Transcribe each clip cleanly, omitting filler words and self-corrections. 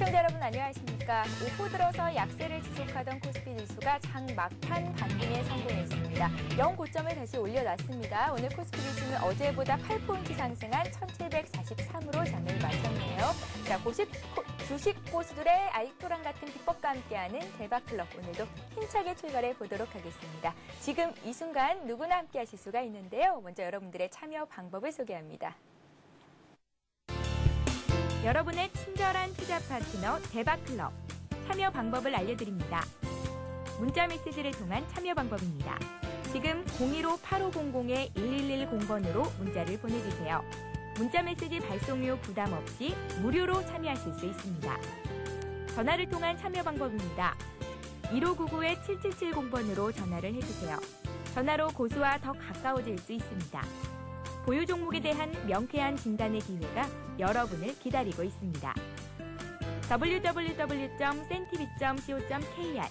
시청자 여러분 안녕하십니까. 오후 들어서 약세를 지속하던 코스피 지수가 장 막판 반등에 성공했습니다. 영고점을 다시 올려놨습니다. 오늘 코스피 지수는 어제보다 8포인트 상승한 1743으로 장을 마쳤네요. 자, 주식 고수들의 알토란 같은 비법과 함께하는 대박클럽, 오늘도 힘차게 출발해 보도록 하겠습니다. 지금 이 순간 누구나 함께하실 수가 있는데요. 먼저 여러분들의 참여 방법을 소개합니다. 여러분의 친절한 투자 파트너 대박클럽, 참여 방법을 알려드립니다. 문자 메시지를 통한 참여 방법입니다. 지금 015-8500-1110번으로 문자를 보내주세요. 문자 메시지 발송료 부담 없이 무료로 참여하실 수 있습니다. 전화를 통한 참여 방법입니다. 1599-7770번으로 전화를 해주세요. 전화로 고수와 더 가까워질 수 있습니다. 보유 종목에 대한 명쾌한 진단의 기회가 여러분을 기다리고 있습니다. www.sentv.co.kr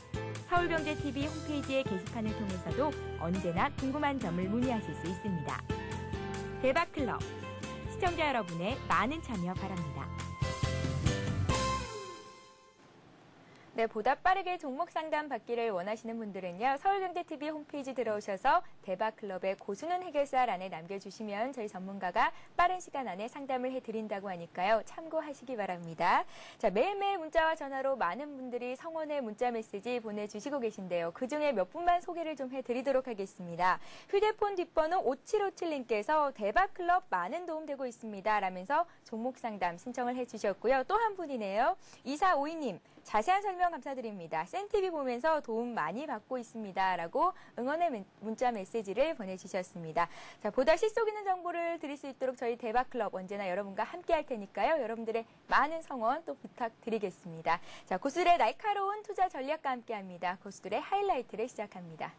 서울경제TV 홈페이지의 게시판을 통해서도 언제나 궁금한 점을 문의하실 수 있습니다. 대박클럽, 시청자 여러분의 많은 참여 바랍니다. 네, 보다 빠르게 종목 상담 받기를 원하시는 분들은요, 서울경제TV 홈페이지 들어오셔서 대박클럽의 고수는 해결사란에 남겨주시면 저희 전문가가 빠른 시간 안에 상담을 해드린다고 하니까요, 참고하시기 바랍니다. 자, 매일매일 문자와 전화로 많은 분들이 성원의 문자 메시지 보내주시고 계신데요. 그중에 몇 분만 소개를 좀 해드리도록 하겠습니다. 휴대폰 뒷번호 5757님께서 대박클럽 많은 도움 되고 있습니다 라면서 종목 상담 신청을 해주셨고요. 또 한 분이네요. 2452님. 자세한 설명 감사드립니다. 센티비 보면서 도움 많이 받고 있습니다 라고 응원의 문자 메시지를 보내주셨습니다. 자, 보다 실속 있는 정보를 드릴 수 있도록 저희 대박클럽 언제나 여러분과 함께 할 테니까요. 여러분들의 많은 성원 또 부탁드리겠습니다. 자, 고수들의 날카로운 투자 전략과 함께합니다. 고수들의 하이라이트를 시작합니다.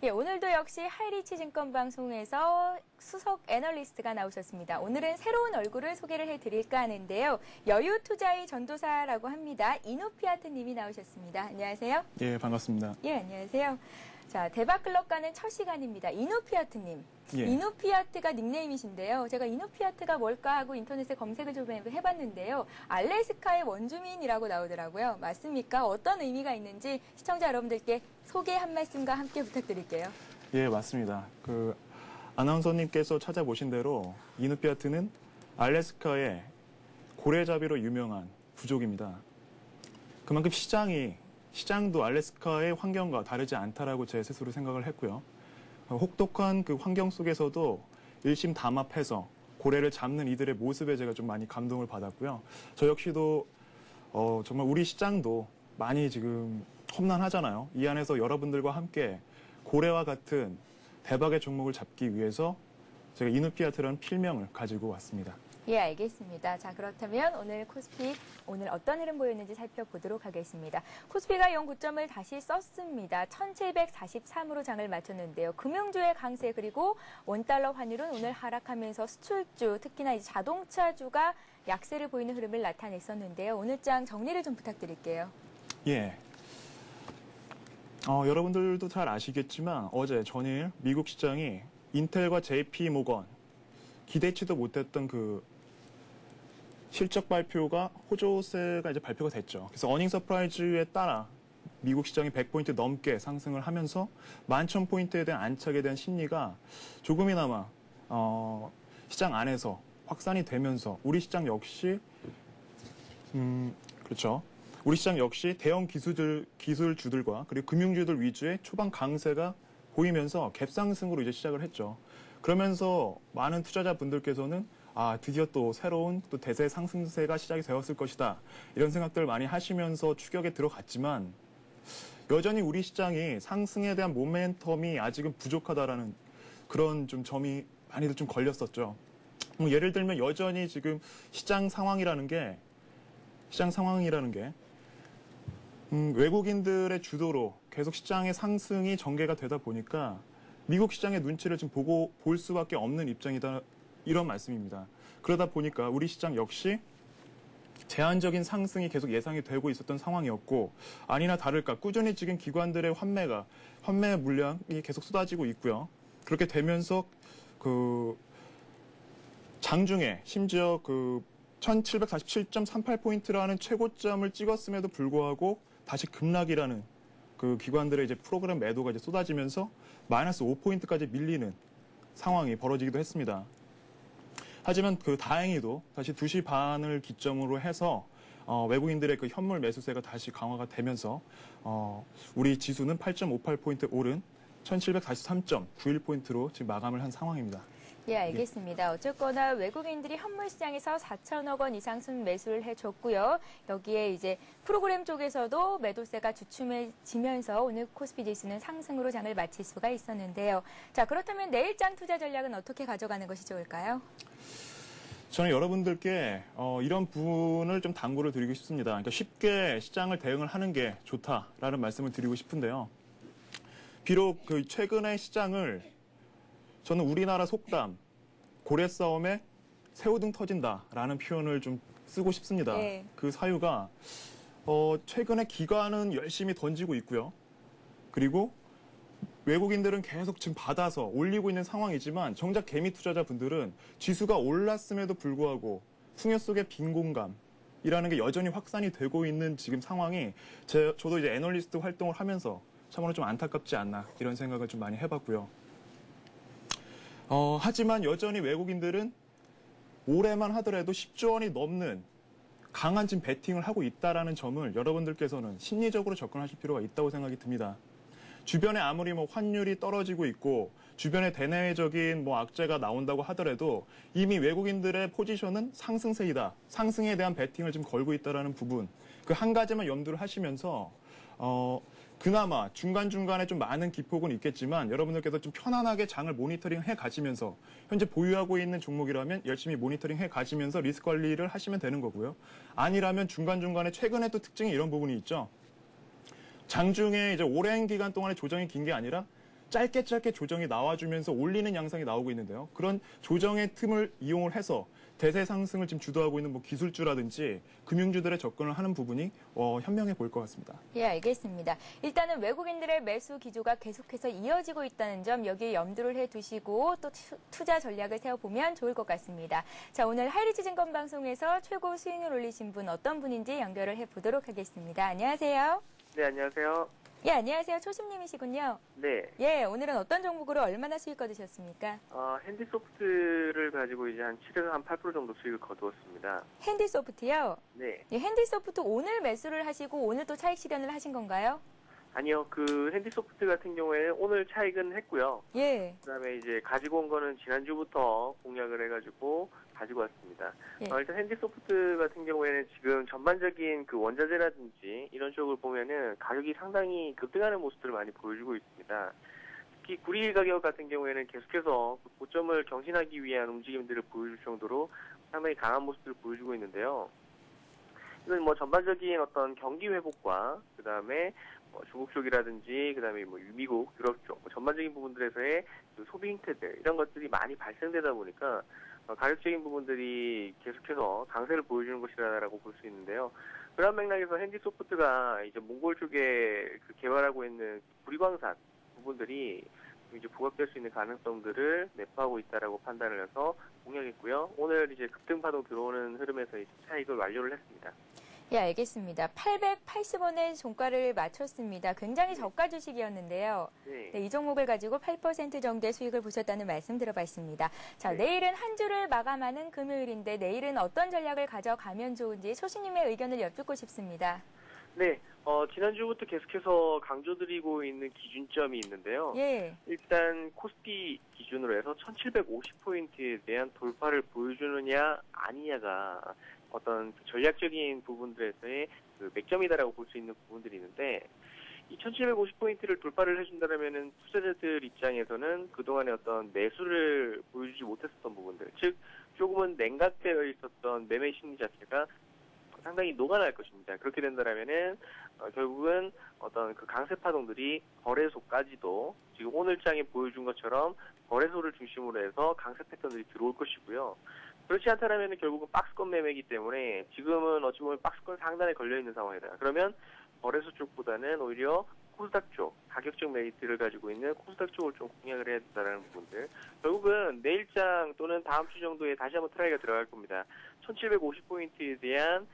예, 오늘도 역시 하이리치 증권방송에서 수석 애널리스트가 나오셨습니다. 오늘은 새로운 얼굴을 소개를 해드릴까 하는데요. 여유투자의 전도사라고 합니다. 이노피아트 님이 나오셨습니다. 안녕하세요. 예, 반갑습니다. 예, 안녕하세요. 자, 대박클럽과는 첫 시간입니다. 이노피아트 님. 예. 이노피아트가 닉네임이신데요. 제가 이노피아트가 뭘까 하고 인터넷에 검색을 좀 해봤는데요. 알래스카의 원주민이라고 나오더라고요. 맞습니까? 어떤 의미가 있는지 시청자 여러분들께 소개 한 말씀과 함께 부탁드릴게요. 예, 맞습니다. 아나운서님께서 찾아보신 대로 이노피아트는 알래스카의 고래잡이로 유명한 부족입니다. 그만큼 시장도 알래스카의 환경과 다르지 않다라고 제 스스로 생각을 했고요. 혹독한 그 환경 속에서도 일심담합해서 고래를 잡는 이들의 모습에 제가 좀 많이 감동을 받았고요. 저 역시도 정말 우리 시장도 많이 지금 험난하잖아요. 이 안에서 여러분들과 함께 고래와 같은 대박의 종목을 잡기 위해서 제가 이노피아트라는 필명을 가지고 왔습니다. 예, 알겠습니다. 자, 그렇다면 오늘 코스피 오늘 어떤 흐름 보였는지 살펴보도록 하겠습니다. 코스피가 영고점을 다시 썼습니다. 1743으로 장을 마쳤는데요. 금융주의 강세 그리고 원달러 환율은 오늘 하락하면서 수출주, 특히나 이제 자동차주가 약세를 보이는 흐름을 나타냈었는데요. 오늘 장 정리를 좀 부탁드릴게요. 예. 여러분들도 잘 아시겠지만 어제 전일 미국 시장이 인텔과 JP 모건 기대치도 못했던 실적 발표가 호조세가 이제 발표가 됐죠. 그래서 어닝 서프라이즈에 따라 미국 시장이 100포인트 넘게 상승을 하면서 11,000포인트에 대한 안착에 대한 심리가 조금이나마 시장 안에서 확산이 되면서 우리 시장 역시 그렇죠. 우리 시장 역시 대형 기술주들과 그리고 금융주들 위주의 초반 강세가 보이면서 갭상승으로 이제 시작을 했죠. 그러면서 많은 투자자분들께서는 드디어 또 새로운 또 대세 상승세가 시작이 되었을 것이다. 이런 생각들을 많이 하시면서 추격에 들어갔지만 여전히 우리 시장이 상승에 대한 모멘텀이 아직은 부족하다라는 그런 좀 점이 많이들 좀 걸렸었죠. 예를 들면 여전히 지금 시장 상황이라는 게 외국인들의 주도로 계속 시장의 상승이 전개가 되다 보니까 미국 시장의 눈치를 지금 볼 수밖에 없는 입장이다. 이런 말씀입니다. 그러다 보니까 우리 시장 역시 제한적인 상승이 계속 예상이 되고 있었던 상황이었고 아니나 다를까 꾸준히 지금 기관들의 환매 물량이 계속 쏟아지고 있고요. 그렇게 되면서 그 장중에 심지어 그 1747.38포인트라는 최고점을 찍었음에도 불구하고 다시 급락이라는 그 기관들의 이제 프로그램 매도가 이제 쏟아지면서 마이너스 5포인트까지 밀리는 상황이 벌어지기도 했습니다. 하지만 그 다행히도 다시 2시 반을 기점으로 해서 외국인들의 그 현물 매수세가 다시 강화가 되면서 우리 지수는 8.58포인트 오른 1743.91포인트로 지금 마감을 한 상황입니다. 예, 알겠습니다. 어쨌거나 외국인들이 현물 시장에서 4천억 원 이상 순매수를 해줬고요. 여기에 이제 프로그램 쪽에서도 매도세가 주춤해지면서 오늘 코스피 지수는 상승으로 장을 마칠 수가 있었는데요. 자, 그렇다면 내일장 투자 전략은 어떻게 가져가는 것이 좋을까요? 저는 여러분들께 이런 부분을 좀 당부를 드리고 싶습니다. 그러니까 쉽게 시장을 대응을 하는 게 좋다라는 말씀을 드리고 싶은데요. 비록 그 최근의 시장을 저는 우리나라 속담 고래 싸움에 새우등 터진다라는 표현을 좀 쓰고 싶습니다. 네. 그 사유가 최근에 기관은 열심히 던지고 있고요. 그리고 외국인들은 계속 지금 받아서 올리고 있는 상황이지만 정작 개미 투자자분들은 지수가 올랐음에도 불구하고 풍요 속의 빈 공감이라는 게 여전히 확산이 되고 있는 지금 상황이 저도 이제 애널리스트 활동을 하면서 참으로 좀 안타깝지 않나 이런 생각을 좀 많이 해봤고요. 하지만 여전히 외국인들은 올해만 하더라도 10조 원이 넘는 강한 지금 베팅을 하고 있다라는 점을 여러분들께서는 심리적으로 접근하실 필요가 있다고 생각이 듭니다. 주변에 아무리 뭐 환율이 떨어지고 있고 주변에 대내외적인 뭐 악재가 나온다고 하더라도 이미 외국인들의 포지션은 상승세이다. 상승에 대한 베팅을 지금 걸고 있다라는 부분. 그 한 가지만 염두를 하시면서 그나마 중간중간에 좀 많은 기폭은 있겠지만 여러분들께서 좀 편안하게 장을 모니터링 해 가시면서 현재 보유하고 있는 종목이라면 열심히 모니터링 해 가시면서 리스크 관리를 하시면 되는 거고요. 아니라면 중간중간에 최근에 또 특징이 이런 부분이 있죠. 장중에 이제 오랜 기간 동안의 조정이 긴 게 아니라 짧게 조정이 나와주면서 올리는 양상이 나오고 있는데요. 그런 조정의 틈을 이용을 해서 대세 상승을 지금 주도하고 있는 뭐 기술주라든지 금융주들의 접근을 하는 부분이 현명해 보일 것 같습니다. 예, 알겠습니다. 일단은 외국인들의 매수 기조가 계속해서 이어지고 있다는 점 여기에 염두를 해두시고 또 투자 전략을 세워보면 좋을 것 같습니다. 자, 오늘 하이리츠증권 방송에서 최고 수익률 올리신 분 어떤 분인지 연결을 해보도록 하겠습니다. 안녕하세요. 네, 안녕하세요. 예, 안녕하세요. 초심님이시군요. 네. 예, 오늘은 어떤 종목으로 얼마나 수익 거두셨습니까? 핸디소프트를 가지고 이제 한 7에서 한 8% 정도 수익을 거두었습니다. 핸디소프트요? 네. 예, 핸디소프트 오늘 매수를 하시고 오늘 또 차익 실현을 하신 건가요? 아니요, 그 핸디소프트 같은 경우에는 오늘 차익은 했고요. 예. 그다음에 이제 가지고 온 거는 지난주부터 공략을 해가지고 가지고 왔습니다. 예. 일단 핸디소프트 같은 경우에는 지금 전반적인 그 원자재라든지 이런 쪽을 보면은 가격이 상당히 급등하는 모습들을 많이 보여주고 있습니다. 특히 구리 가격 같은 경우에는 계속해서 그 고점을 경신하기 위한 움직임들을 보여줄 정도로 상당히 강한 모습들을 보여주고 있는데요. 이건 뭐 전반적인 어떤 경기 회복과 그다음에 중국 쪽이라든지 그다음에 뭐 미국, 유럽 쪽 전반적인 부분들에서의 그 소비 행태들 이런 것들이 많이 발생되다 보니까 가격적인 부분들이 계속해서 강세를 보여주는 것이라고 볼 수 있는데요. 그런 맥락에서 핸디소프트가 이제 몽골 쪽에 그 개발하고 있는 구리광산 부분들이 이제 부각될 수 있는 가능성들을 내포하고 있다라고 판단을 해서 공략했고요. 오늘 이제 급등 파동 들어오는 흐름에서 이제 차익을 완료를 했습니다. 예, 알겠습니다. 880원의 종가를 맞췄습니다. 굉장히 저가 주식이었는데요. 네. 네, 이 종목을 가지고 8% 정도의 수익을 보셨다는 말씀 들어봤습니다. 자, 네. 내일은 한 주를 마감하는 금요일인데 내일은 어떤 전략을 가져가면 좋은지 소신님의 의견을 여쭙고 싶습니다. 네, 지난주부터 계속해서 강조드리고 있는 기준점이 있는데요. 예. 일단 코스피 기준으로 해서 1750포인트에 대한 돌파를 보여주느냐 아니냐가 어떤 전략적인 부분들에서의 그 맥점이다라고 볼 수 있는 부분들이 있는데 이 1750포인트를 돌파를 해준다면은 투자자들 입장에서는 그동안의 어떤 매수를 보여주지 못했었던 부분들, 즉 조금은 냉각되어 있었던 매매 심리 자체가 상당히 녹아날 것입니다. 그렇게 된다면은 결국은 어떤 그 강세 파동들이 거래소까지도 지금 오늘 장에 보여준 것처럼 거래소를 중심으로 해서 강세 패턴들이 들어올 것이고요. 그렇지 않다면 결국은 박스권 매매이기 때문에 지금은 어찌 보면 박스권 상단에 걸려있는 상황이다. 그러면 거래소 쪽보다는 오히려 코스닥 쪽, 가격적 메리트를 가지고 있는 코스닥 쪽을 좀 공략을 해야 된다는 부분들. 결국은 내일장 또는 다음 주 정도에 다시 한번 트라이가 들어갈 겁니다. 1750포인트에 대한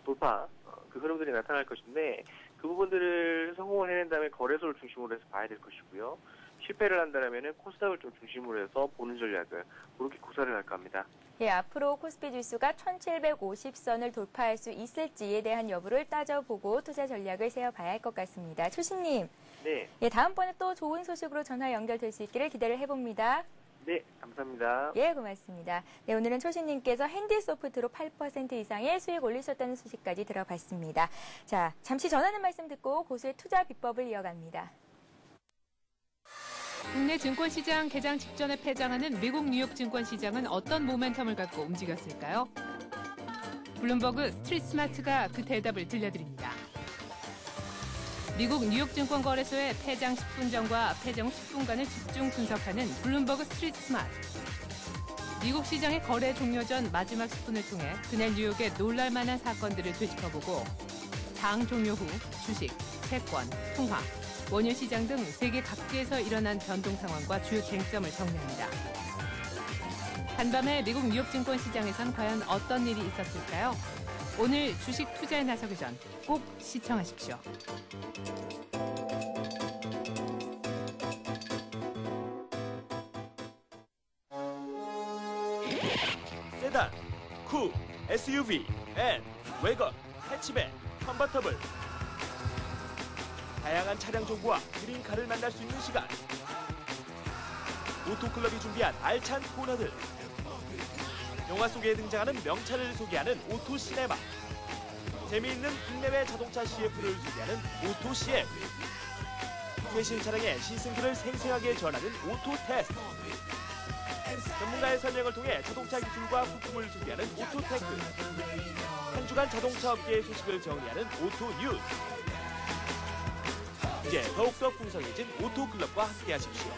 돌파, 그 흐름들이 나타날 것인데 그 부분들을 성공을 해낸다면 거래소를 중심으로 해서 봐야 될 것이고요. 실패를 한다면 코스닥을 좀 중심으로 해서 보는 전략을 그렇게 구사를 할까 합니다. 예, 앞으로 코스피 지수가 1750선을 돌파할 수 있을지에 대한 여부를 따져보고 투자 전략을 세워봐야 할 것 같습니다. 초신님, 네. 예, 다음번에 또 좋은 소식으로 전화 연결될 수 있기를 기대를 해봅니다. 네, 감사합니다. 예, 고맙습니다. 네, 오늘은 초신님께서 핸디소프트로 8% 이상의 수익 올리셨다는 소식까지 들어봤습니다. 자, 잠시 전하는 말씀 듣고 고수의 투자 비법을 이어갑니다. 국내 증권시장 개장 직전에 폐장하는 미국 뉴욕 증권시장은 어떤 모멘텀을 갖고 움직였을까요? 블룸버그 스트리트 스마트가 그 대답을 들려드립니다. 미국 뉴욕 증권거래소의 폐장 10분 전과 폐장 10분간을 집중 분석하는 블룸버그 스트리트 스마트. 미국 시장의 거래 종료 전 마지막 10분을 통해 그날 뉴욕의 놀랄만한 사건들을 되짚어보고 장 종료 후 주식, 채권, 통화, 원유 시장 등 세계 각지에서 일어난 변동 상황과 주요 쟁점을 정리합니다. 한밤에 미국 뉴욕 증권 시장에선 과연 어떤 일이 있었을까요? 오늘 주식 투자에 나서기 전 꼭 시청하십시오. 세단, 쿱, SUV, 앤, 웨건, 해치백, 컨버터블. 다양한 차량 정보와 그린카를 만날 수 있는 시간. 오토클럽이 준비한 알찬 코너들. 영화 속에 등장하는 명차를 소개하는 오토시네마. 재미있는 국내외 자동차 CF를 소개하는 오토CF. 최신 차량의 시승기를 생생하게 전하는 오토테스트. 전문가의 설명을 통해 자동차 기술과 부품을 소개하는 오토테크. 한 주간 자동차 업계의 소식을 정리하는 오토뉴스. 이제 더욱더 풍성해진 오토클럽과 함께 하십시오.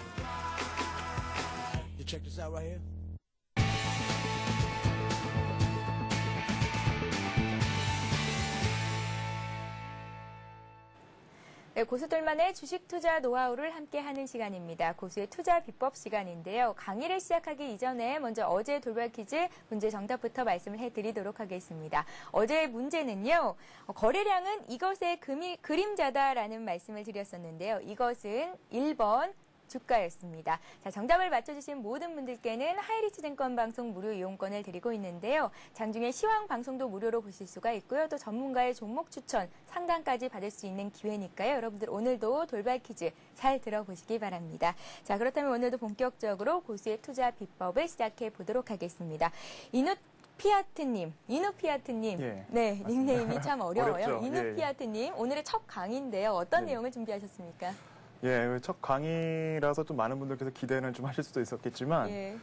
네, 고수들만의 주식 투자 노하우를 함께하는 시간입니다. 고수의 투자 비법 시간인데요. 강의를 시작하기 이전에 먼저 어제 돌발 퀴즈 문제 정답부터 말씀을 해드리도록 하겠습니다. 어제의 문제는요. 거래량은 이것의 그림자다라는 말씀을 드렸었는데요. 이것은 1번 주가였습니다. 자, 정답을 맞춰주신 모든 분들께는 하이리치 증권 방송 무료 이용권을 드리고 있는데요. 장중에 시황 방송도 무료로 보실 수가 있고요. 또 전문가의 종목 추천, 상담까지 받을 수 있는 기회니까요. 여러분들 오늘도 돌발 퀴즈 잘 들어보시기 바랍니다. 자, 그렇다면 오늘도 본격적으로 고수의 투자 비법을 시작해 보도록 하겠습니다. 이누피아트님, 예, 네, 닉네임이 참 어려워요. 어렵죠. 이누피아트님, 오늘의 첫 강의인데요. 어떤 네. 내용을 준비하셨습니까? 예, 첫 강의라서 좀 많은 분들께서 기대는 좀 하실 수도 있었겠지만 예.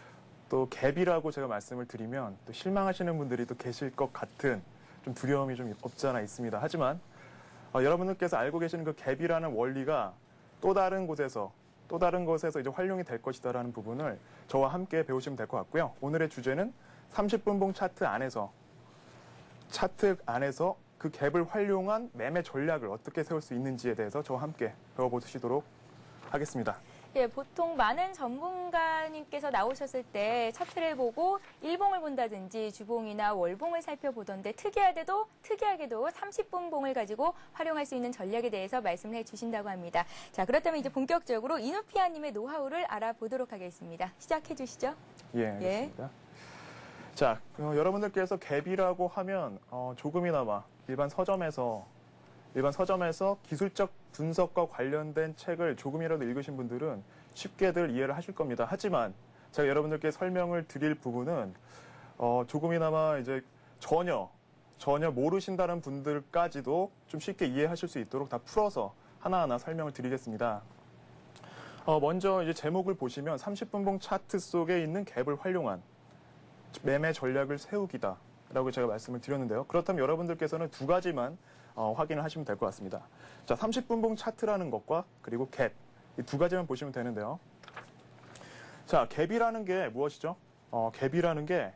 또 갭이라고 제가 말씀을 드리면 또 실망하시는 분들이 또 계실 것 같은 좀 두려움이 좀 없지 않아 있습니다. 하지만 여러분들께서 알고 계시는 그 갭이라는 원리가 또 다른 곳에서 이제 활용이 될 것이다라는 부분을 저와 함께 배우시면 될 것 같고요. 오늘의 주제는 30분봉 차트 안에서 그 갭을 활용한 매매 전략을 어떻게 세울 수 있는지에 대해서 저와 함께 배워보시도록 하겠습니다. 예, 보통 많은 전문가님께서 나오셨을 때 차트를 보고 일봉을 본다든지 주봉이나 월봉을 살펴보던데 특이하게도 30분 봉을 가지고 활용할 수 있는 전략에 대해서 말씀을 해주신다고 합니다. 자, 그렇다면 이제 본격적으로 이누피아님의 노하우를 알아보도록 하겠습니다. 시작해 주시죠. 예, 알겠습니다. 자, 여러분들께서 갭이라고 하면 조금이나마 일반 서점에서 기술적 분석과 관련된 책을 조금이라도 읽으신 분들은 쉽게들 이해를 하실 겁니다. 하지만 제가 여러분들께 설명을 드릴 부분은 조금이나마 이제 전혀 모르신다는 분들까지도 좀 쉽게 이해하실 수 있도록 다 풀어서 하나하나 설명을 드리겠습니다. 먼저 이제 제목을 보시면 30분봉 차트 속에 있는 갭을 활용한 매매 전략을 세우기다라고 제가 말씀을 드렸는데요. 그렇다면 여러분들께서는 두 가지만 확인을 하시면 될 것 같습니다. 자, 30분봉 차트라는 것과 그리고 갭, 이 두 가지만 보시면 되는데요. 자, 갭이라는 게 무엇이죠? 갭이라는 게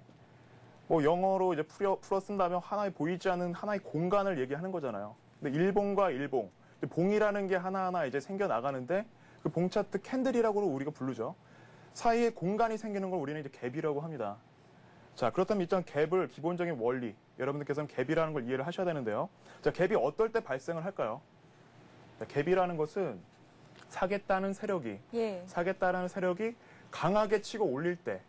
뭐 영어로 이제 풀어 쓴다면 하나의 보이지 않는 하나의 공간을 얘기하는 거잖아요. 근데 일봉과 일봉, 봉이라는 게 하나하나 이제 생겨 나가는데 그 봉 차트 캔들이라고 우리가 부르죠. 사이에 공간이 생기는 걸 우리는 이제 갭이라고 합니다. 자, 그렇다면 일단 갭을 기본적인 원리, 여러분들께서는 갭이라는 걸 이해를 하셔야 되는데요. 자, 갭이 어떨 때 발생을 할까요? 자, 갭이라는 것은 사겠다는 세력이 강하게 치고 올릴 때,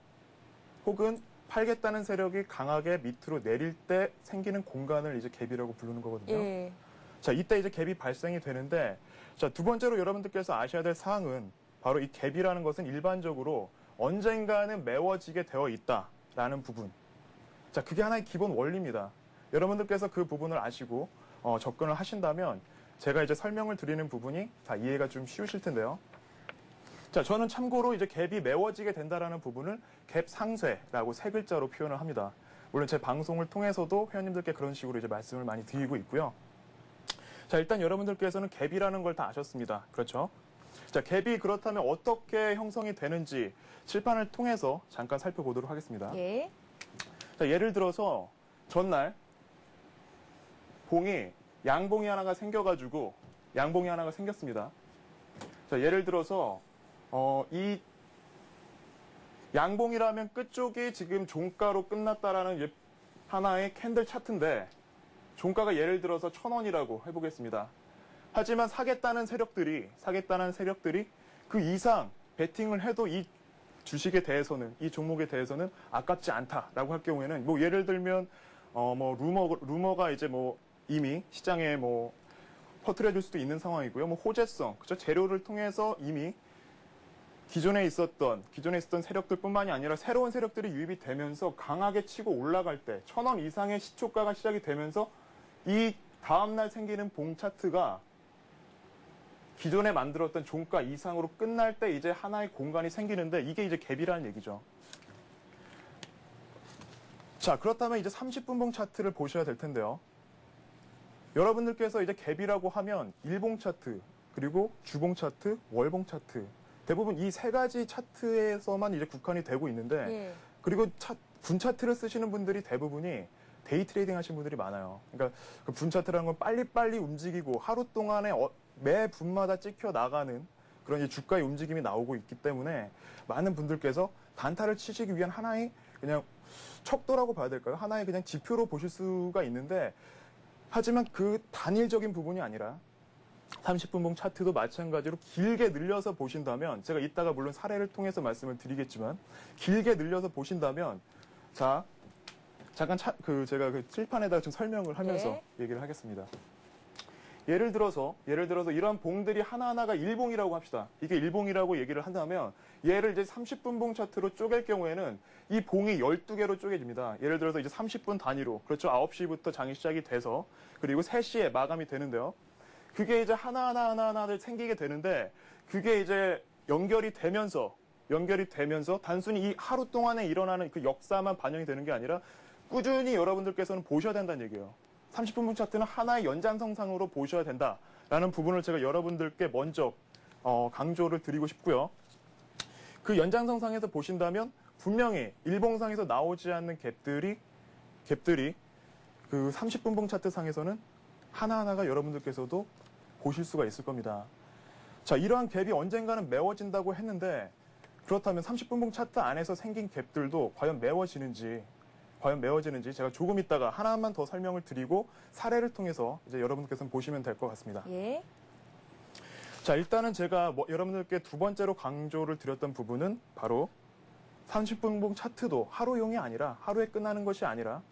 혹은 팔겠다는 세력이 강하게 밑으로 내릴 때 생기는 공간을 이제 갭이라고 부르는 거거든요. 예. 자, 이때 이제 갭이 발생이 되는데, 자, 두 번째로 여러분들께서 아셔야 될 사항은 바로 이 갭이라는 것은 일반적으로 언젠가는 메워지게 되어 있다라는 부분. 자, 그게 하나의 기본 원리입니다. 여러분들께서 그 부분을 아시고 접근을 하신다면 제가 이제 설명을 드리는 부분이 다 이해가 좀 쉬우실 텐데요. 자, 저는 참고로 이제 갭이 메워지게 된다라는 부분을 갭 상쇄라고 세 글자로 표현을 합니다. 물론 제 방송을 통해서도 회원님들께 그런 식으로 이제 말씀을 많이 드리고 있고요. 자, 일단 여러분들께서는 갭이라는 걸 다 아셨습니다. 그렇죠? 자, 갭이 그렇다면 어떻게 형성이 되는지 칠판을 통해서 잠깐 살펴보도록 하겠습니다. 예. 자, 예를 들어서 전날 봉이 양봉이 하나가 생겨가지고 양봉이 하나가 생겼습니다. 자, 예를 들어서 이 양봉이라면 끝쪽이 지금 종가로 끝났다라는 하나의 캔들 차트인데 종가가 예를 들어서 1,000원이라고 해보겠습니다. 하지만 사겠다는 세력들이 그 이상 베팅을 해도 이 주식에 대해서는, 이 종목에 대해서는 아깝지 않다라고 할 경우에는 뭐 예를 들면 뭐 루머가 이제 뭐 이미 시장에 뭐 퍼뜨려질 수도 있는 상황이고요. 뭐 호재성, 그죠? 재료를 통해서 이미 기존에 있었던 세력들뿐만이 아니라 새로운 세력들이 유입이 되면서 강하게 치고 올라갈 때 1,000원 이상의 시초가가 시작이 되면서 이 다음날 생기는 봉 차트가 기존에 만들었던 종가 이상으로 끝날 때 이제 하나의 공간이 생기는데 이게 이제 갭이라는 얘기죠. 자, 그렇다면 이제 30분봉 차트를 보셔야 될 텐데요. 여러분들께서 이제 갭이라고 하면 일봉 차트, 그리고 주봉 차트, 월봉 차트, 대부분 이 세 가지 차트에서만 이제 국한이 되고 있는데, 예. 그리고 분 차트를 쓰시는 분들이 대부분이 데이 트레이딩 하시는 분들이 많아요. 그러니까 그 분 차트라는 건 빨리빨리 움직이고 하루 동안에 매 분마다 찍혀 나가는 그런 이제 주가의 움직임이 나오고 있기 때문에 많은 분들께서 단타를 치시기 위한 하나의 그냥 척도라고 봐야 될까요? 하나의 그냥 지표로 보실 수가 있는데, 하지만 그 단일적인 부분이 아니라 30분봉 차트도 마찬가지로 길게 늘려서 보신다면, 제가 이따가 물론 사례를 통해서 말씀을 드리겠지만 길게 늘려서 보신다면, 자, 잠깐 제가 그 칠판에다가 좀 설명을 하면서 네. 얘기를 하겠습니다. 예를 들어서 이러한 봉들이 하나하나가 일봉이라고 합시다. 이게 일봉이라고 얘기를 한다면 얘를 이제 30분봉 차트로 쪼갤 경우에는 이 봉이 12개로 쪼개집니다. 예를 들어서 이제 30분 단위로, 그렇죠? 9시부터 장이 시작이 돼서 그리고 3시에 마감이 되는데요. 그게 이제 하나하나를 생기게 되는데, 그게 이제 연결이 되면서 단순히 이 하루 동안에 일어나는 그 역사만 반영이 되는 게 아니라 꾸준히 여러분들께서는 보셔야 된다는 얘기예요. 30분봉 차트는 하나의 연장선상으로 보셔야 된다라는 부분을 제가 여러분들께 먼저 강조를 드리고 싶고요. 그 연장선상에서 보신다면 분명히 일봉상에서 나오지 않는 갭들이 그 30분봉 차트 상에서는 하나하나가 여러분들께서도 보실 수가 있을 겁니다. 자, 이러한 갭이 언젠가는 메워진다고 했는데, 그렇다면 30분봉 차트 안에서 생긴 갭들도 과연 메워지는지 제가 조금 있다가 하나만 더 설명을 드리고 사례를 통해서 이제 여러분께서는 보시면 될 것 같습니다. 예. 자, 일단은 제가 여러분들께 두 번째로 강조를 드렸던 부분은 바로 30분봉 차트도 하루용이 아니라, 하루에 끝나는 것이 아니라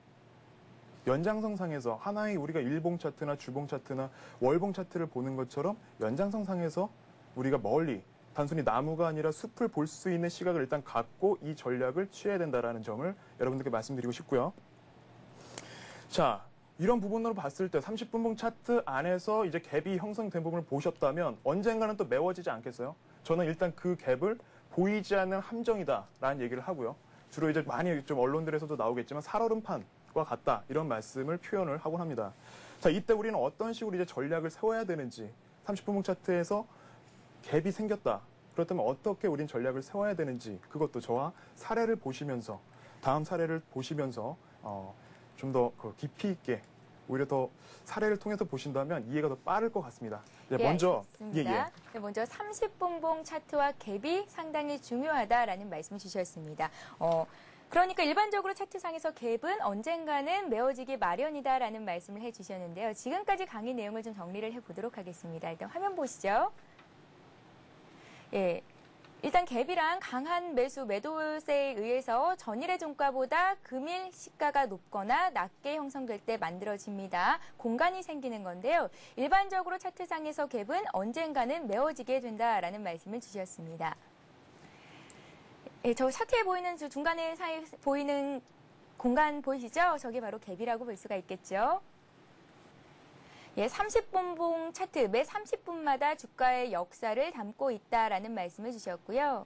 연장선상에서 하나의 우리가 일봉 차트나 주봉 차트나 월봉 차트를 보는 것처럼 연장선상에서 우리가 멀리 단순히 나무가 아니라 숲을 볼 수 있는 시각을 일단 갖고 이 전략을 취해야 된다는 점을 여러분들께 말씀드리고 싶고요. 자, 이런 부분으로 봤을 때 30분봉 차트 안에서 이제 갭이 형성된 부분을 보셨다면 언젠가는 또 메워지지 않겠어요? 저는 일단 그 갭을 보이지 않는 함정이다라는 얘기를 하고요. 주로 이제 많이 좀 언론들에서도 나오겠지만 살얼음판과 같다, 이런 말씀을 표현을 하곤 합니다. 자, 이때 우리는 어떤 식으로 이제 전략을 세워야 되는지, 30분봉 차트에서 갭이 생겼다, 그렇다면 어떻게 우린 전략을 세워야 되는지, 그것도 저와 사례를 보시면서 다음 사례를 보시면서 좀 더 깊이 있게 오히려 더 사례를 통해서 보신다면 이해가 더 빠를 것 같습니다. 네, 예, 먼저 알겠습니다. 네, 먼저 30분봉 차트와 갭이 상당히 중요하다라는 말씀 주셨습니다. 그러니까 일반적으로 차트상에서 갭은 언젠가는 메워지기 마련이다라는 말씀을 해주셨는데요. 지금까지 강의 내용을 좀 정리를 해보도록 하겠습니다. 일단 화면 보시죠. 예. 일단 갭이란 강한 매도세에 의해서 전일의 종가보다 금일 시가가 높거나 낮게 형성될 때 만들어집니다. 공간이 생기는 건데요. 일반적으로 차트상에서 갭은 언젠가는 메워지게 된다라는 말씀을 주셨습니다. 예, 저 차트에 보이는 중간에 사이 보이는 공간 보이시죠? 저게 바로 갭이라고 볼 수가 있겠죠. 예, 30분봉 차트 매 30분마다 주가의 역사를 담고 있다라는 말씀을 주셨고요.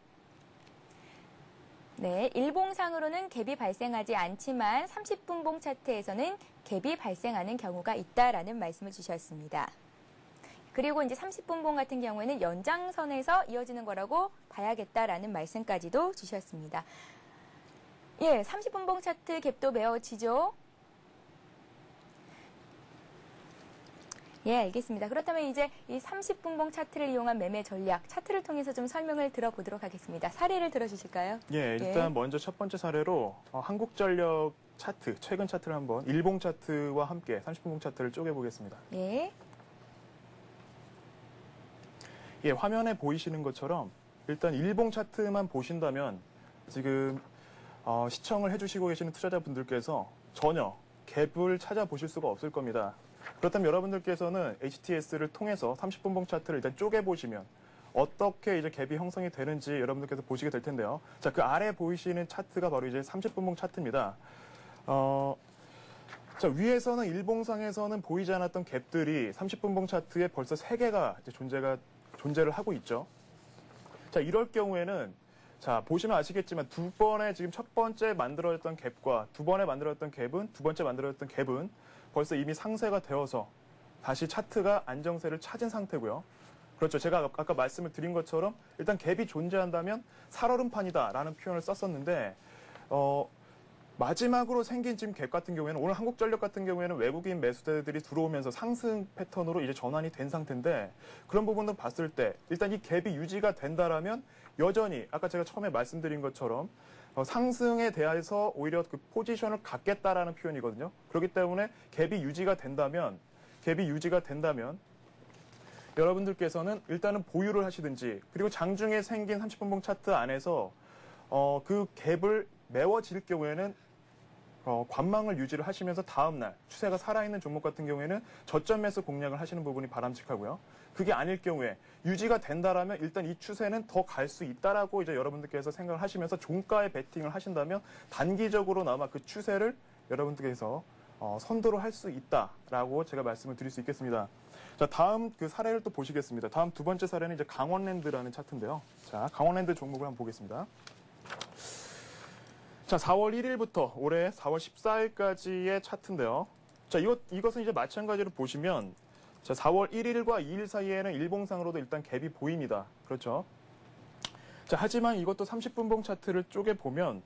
네, 일봉상으로는 갭이 발생하지 않지만 30분봉 차트에서는 갭이 발생하는 경우가 있다라는 말씀을 주셨습니다. 그리고 이제 30분봉 같은 경우에는 연장선에서 이어지는 거라고 봐야겠다라는 말씀까지도 주셨습니다. 예, 30분봉 차트 갭도 메워지죠. 예, 알겠습니다. 그렇다면 이제 이 30분봉 차트를 이용한 매매 전략, 차트를 통해서 좀 설명을 들어보도록 하겠습니다. 사례를 들어주실까요? 예, 일단 먼저 첫 번째 사례로 한국전력 차트, 최근 차트를 한번 일봉 차트와 함께 30분봉 차트를 쪼개보겠습니다. 예. 예, 화면에 보이시는 것처럼 일단 일봉 차트만 보신다면 지금 시청을 해주시고 계시는 투자자분들께서 전혀 갭을 찾아보실 수가 없을 겁니다. 그렇다면 여러분들께서는 HTS를 통해서 30분봉 차트를 일단 쪼개보시면 어떻게 이제 갭이 형성이 되는지 여러분들께서 보시게 될 텐데요. 자, 그 아래 보이시는 차트가 바로 이제 30분봉 차트입니다. 자, 위에서는 일봉상에서는 보이지 않았던 갭들이 30분봉 차트에 벌써 3개가 이제 존재를 하고 있죠. 자, 이럴 경우에는 자, 보시면 아시겠지만 두 번에 지금 첫 번째 만들어졌던 갭과 두 번에 만들어졌던 갭은 두 번째 만들어졌던 갭은 벌써 이미 상쇄가 되어서 다시 차트가 안정세를 찾은 상태고요. 그렇죠. 제가 아까 말씀을 드린 것처럼 일단 갭이 존재한다면 살얼음판이다라는 표현을 썼었는데 마지막으로 생긴 지금 갭 같은 경우에는 오늘 한국전력 같은 경우에는 외국인 매수대들이 들어오면서 상승 패턴으로 이제 전환이 된 상태인데 그런 부분을 봤을 때 일단 이 갭이 유지가 된다라면 여전히 아까 제가 처음에 말씀드린 것처럼 상승에 대해서 오히려 그 포지션을 갖겠다라는 표현이거든요. 그렇기 때문에 갭이 유지가 된다면 여러분들께서는 일단은 보유를 하시든지 그리고 장중에 생긴 30분봉 차트 안에서 그 갭을 메워질 경우에는 관망을 유지를 하시면서 다음날 추세가 살아있는 종목 같은 경우에는 저점 매수 공략을 하시는 부분이 바람직하고요. 그게 아닐 경우에 유지가 된다라면 일단 이 추세는 더 갈 수 있다라고 이제 여러분들께서 생각을 하시면서 종가에 베팅을 하신다면 단기적으로나마 그 추세를 여러분들께서 선도를 할 수 있다라고 제가 말씀을 드릴 수 있겠습니다. 자, 다음 그 사례를 또 보시겠습니다. 다음 두 번째 사례는 이제 강원랜드라는 차트인데요. 자, 강원랜드 종목을 한번 보겠습니다. 자, 4월 1일부터 올해 4월 14일까지의 차트인데요. 자, 이것은 이제 마찬가지로 보시면 자, 4월 1일과 2일 사이에는 일봉상으로도 일단 갭이 보입니다. 그렇죠? 자, 하지만 이것도 30분봉 차트를 쪼개보면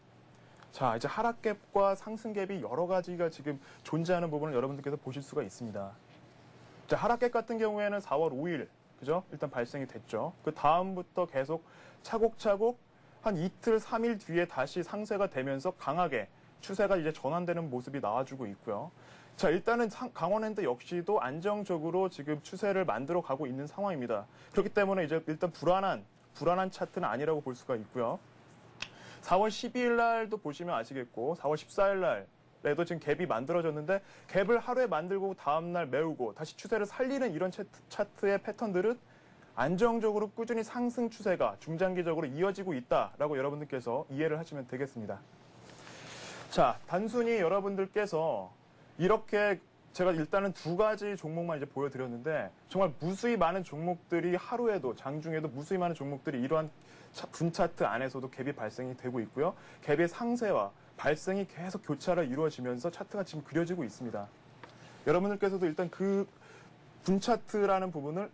자, 이제 하락갭과 상승갭이 여러 가지가 지금 존재하는 부분을 여러분들께서 보실 수가 있습니다. 자, 하락갭 같은 경우에는 4월 5일, 그죠? 일단 발생이 됐죠. 그 다음부터 계속 차곡차곡 한 이틀, 3일 뒤에 다시 상쇄가 되면서 강하게 추세가 이제 전환되는 모습이 나와주고 있고요. 자, 일단은 강원랜드 역시도 안정적으로 지금 추세를 만들어 가고 있는 상황입니다. 그렇기 때문에 이제 일단 불안한 차트는 아니라고 볼 수가 있고요. 4월 12일 날도 보시면 아시겠고 4월 14일 날에도 지금 갭이 만들어졌는데 갭을 하루에 만들고 다음 날 메우고 다시 추세를 살리는 이런 차트의 패턴들은 안정적으로 꾸준히 상승 추세가 중장기적으로 이어지고 있다라고 여러분들께서 이해를 하시면 되겠습니다. 자, 단순히 여러분들께서 이렇게 제가 일단은 두 가지 종목만 이제 보여드렸는데 정말 무수히 많은 종목들이 하루에도 장중에도 무수히 많은 종목들이 이러한 분차트 안에서도 갭이 발생이 되고 있고요. 갭의 상세와 발생이 계속 교차를 이루어지면서 차트가 지금 그려지고 있습니다. 여러분들께서도 일단 그 분차트라는 부분을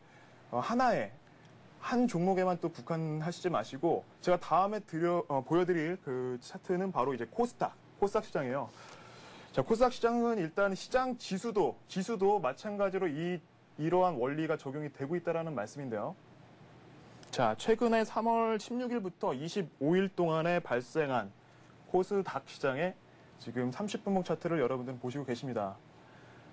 한 종목에만 또 국한하시지 마시고 제가 다음에 보여드릴 그 차트는 바로 이제 코스닥 코스닥 시장이에요. 자, 코스닥 시장은 일단 시장 지수도 마찬가지로 이러한 원리가 적용이 되고 있다는 말씀인데요. 자, 최근에 3월 16일부터 25일 동안에 발생한 코스닥 시장의 지금 30분봉 차트를 여러분들은 보시고 계십니다.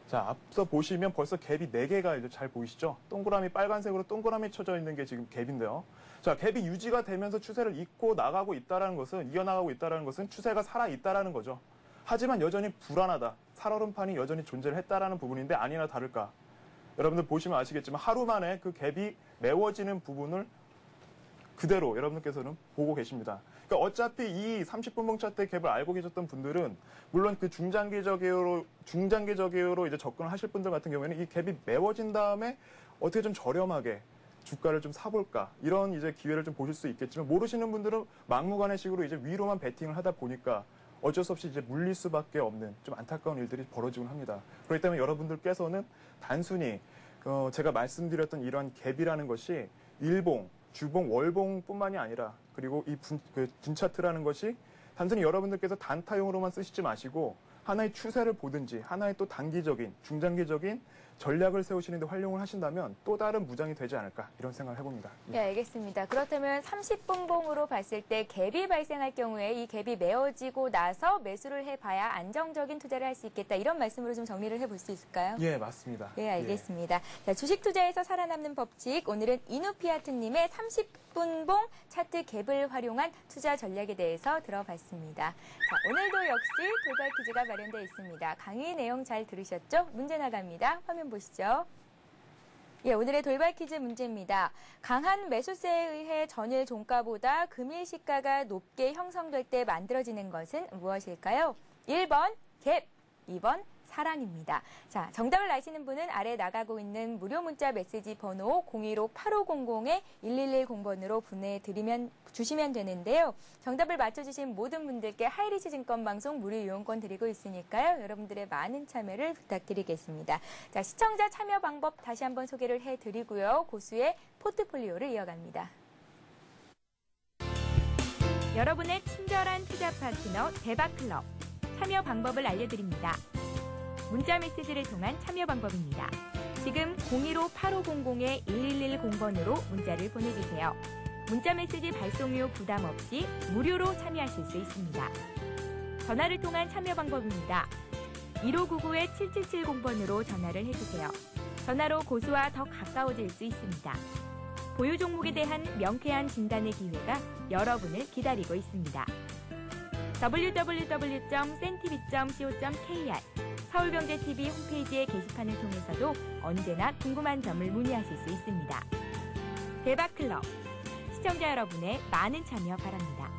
자, 앞서 보시면 벌써 갭이 4개가 이제 잘 보이시죠? 동그라미 빨간색으로 동그라미 쳐져 있는 게 지금 갭인데요. 자, 갭이 유지가 되면서 추세를 이어나가고 있다는 것은 추세가 살아 있다라는 거죠. 하지만 여전히 불안하다. 살얼음판이 여전히 존재를 했다라는 부분인데 아니나 다를까. 여러분들 보시면 아시겠지만 하루 만에 그 갭이 메워지는 부분을 그대로 여러분들께서는 보고 계십니다. 그러니까 어차피 이 30분봉 차트의 갭을 알고 계셨던 분들은 물론 그 중장기적으로 이제 접근을 하실 분들 같은 경우에는 이 갭이 메워진 다음에 어떻게 좀 저렴하게 주가를 좀 사볼까 이런 이제 기회를 좀 보실 수 있겠지만 모르시는 분들은 막무가내식으로 이제 위로만 베팅을 하다 보니까 어쩔 수 없이 이제 물릴 수밖에 없는 좀 안타까운 일들이 벌어지곤 합니다. 그렇기 때문에 여러분들께서는 단순히 제가 말씀드렸던 이러한 갭이라는 것이 일봉, 주봉, 월봉뿐만이 아니라 그리고 이 분차트라는 것이 단순히 여러분들께서 단타용으로만 쓰시지 마시고 하나의 추세를 보든지 하나의 또 단기적인, 중장기적인 전략을 세우시는데 활용을 하신다면 또 다른 무장이 되지 않을까 이런 생각을 해봅니다. 네, 알겠습니다. 그렇다면 30분봉으로 봤을 때 갭이 발생할 경우에 이 갭이 메워지고 나서 매수를 해봐야 안정적인 투자를 할 수 있겠다. 이런 말씀으로 좀 정리를 해볼 수 있을까요? 예, 맞습니다. 네, 알겠습니다. 자, 주식 투자에서 살아남는 법칙. 오늘은 이누피아트님의 30분봉 차트 갭을 활용한 투자 전략에 대해서 들어봤습니다. 자, 오늘도 역시 돌발 퀴즈가 마련되어 있습니다. 강의 내용 잘 들으셨죠? 문제 나갑니다. 화면 보시죠. 예, 오늘의 돌발 퀴즈 문제입니다. 강한 매수세에 의해 전일 종가보다 금일 시가가 높게 형성될 때 만들어지는 것은 무엇일까요? 1번 갭, 2번 사랑입니다. 자, 정답을 아시는 분은 아래 나가고 있는 무료 문자 메시지 번호 015-8500-1110번으로 보내주시면 되는데요. 정답을 맞춰주신 모든 분들께 하이리스 증권방송 무료 이용권 드리고 있으니까요. 여러분들의 많은 참여를 부탁드리겠습니다. 자, 시청자 참여 방법 다시 한번 소개를 해드리고요. 고수의 포트폴리오를 이어갑니다. 여러분의 친절한 투자 파트너 대박클럽. 참여 방법을 알려드립니다. 문자 메시지를 통한 참여 방법입니다. 지금 015-8500-1110번으로 문자를 보내주세요. 문자 메시지 발송료 부담 없이 무료로 참여하실 수 있습니다. 전화를 통한 참여 방법입니다. 1599-7770번으로 전화를 해주세요. 전화로 고수와 더 가까워질 수 있습니다. 보유 종목에 대한 명쾌한 진단의 기회가 여러분을 기다리고 있습니다. www.cntv.co.kr 서울경제TV 홈페이지의 게시판을 통해서도 언제나 궁금한 점을 문의하실 수 있습니다. 대박클럽, 시청자 여러분의 많은 참여 바랍니다.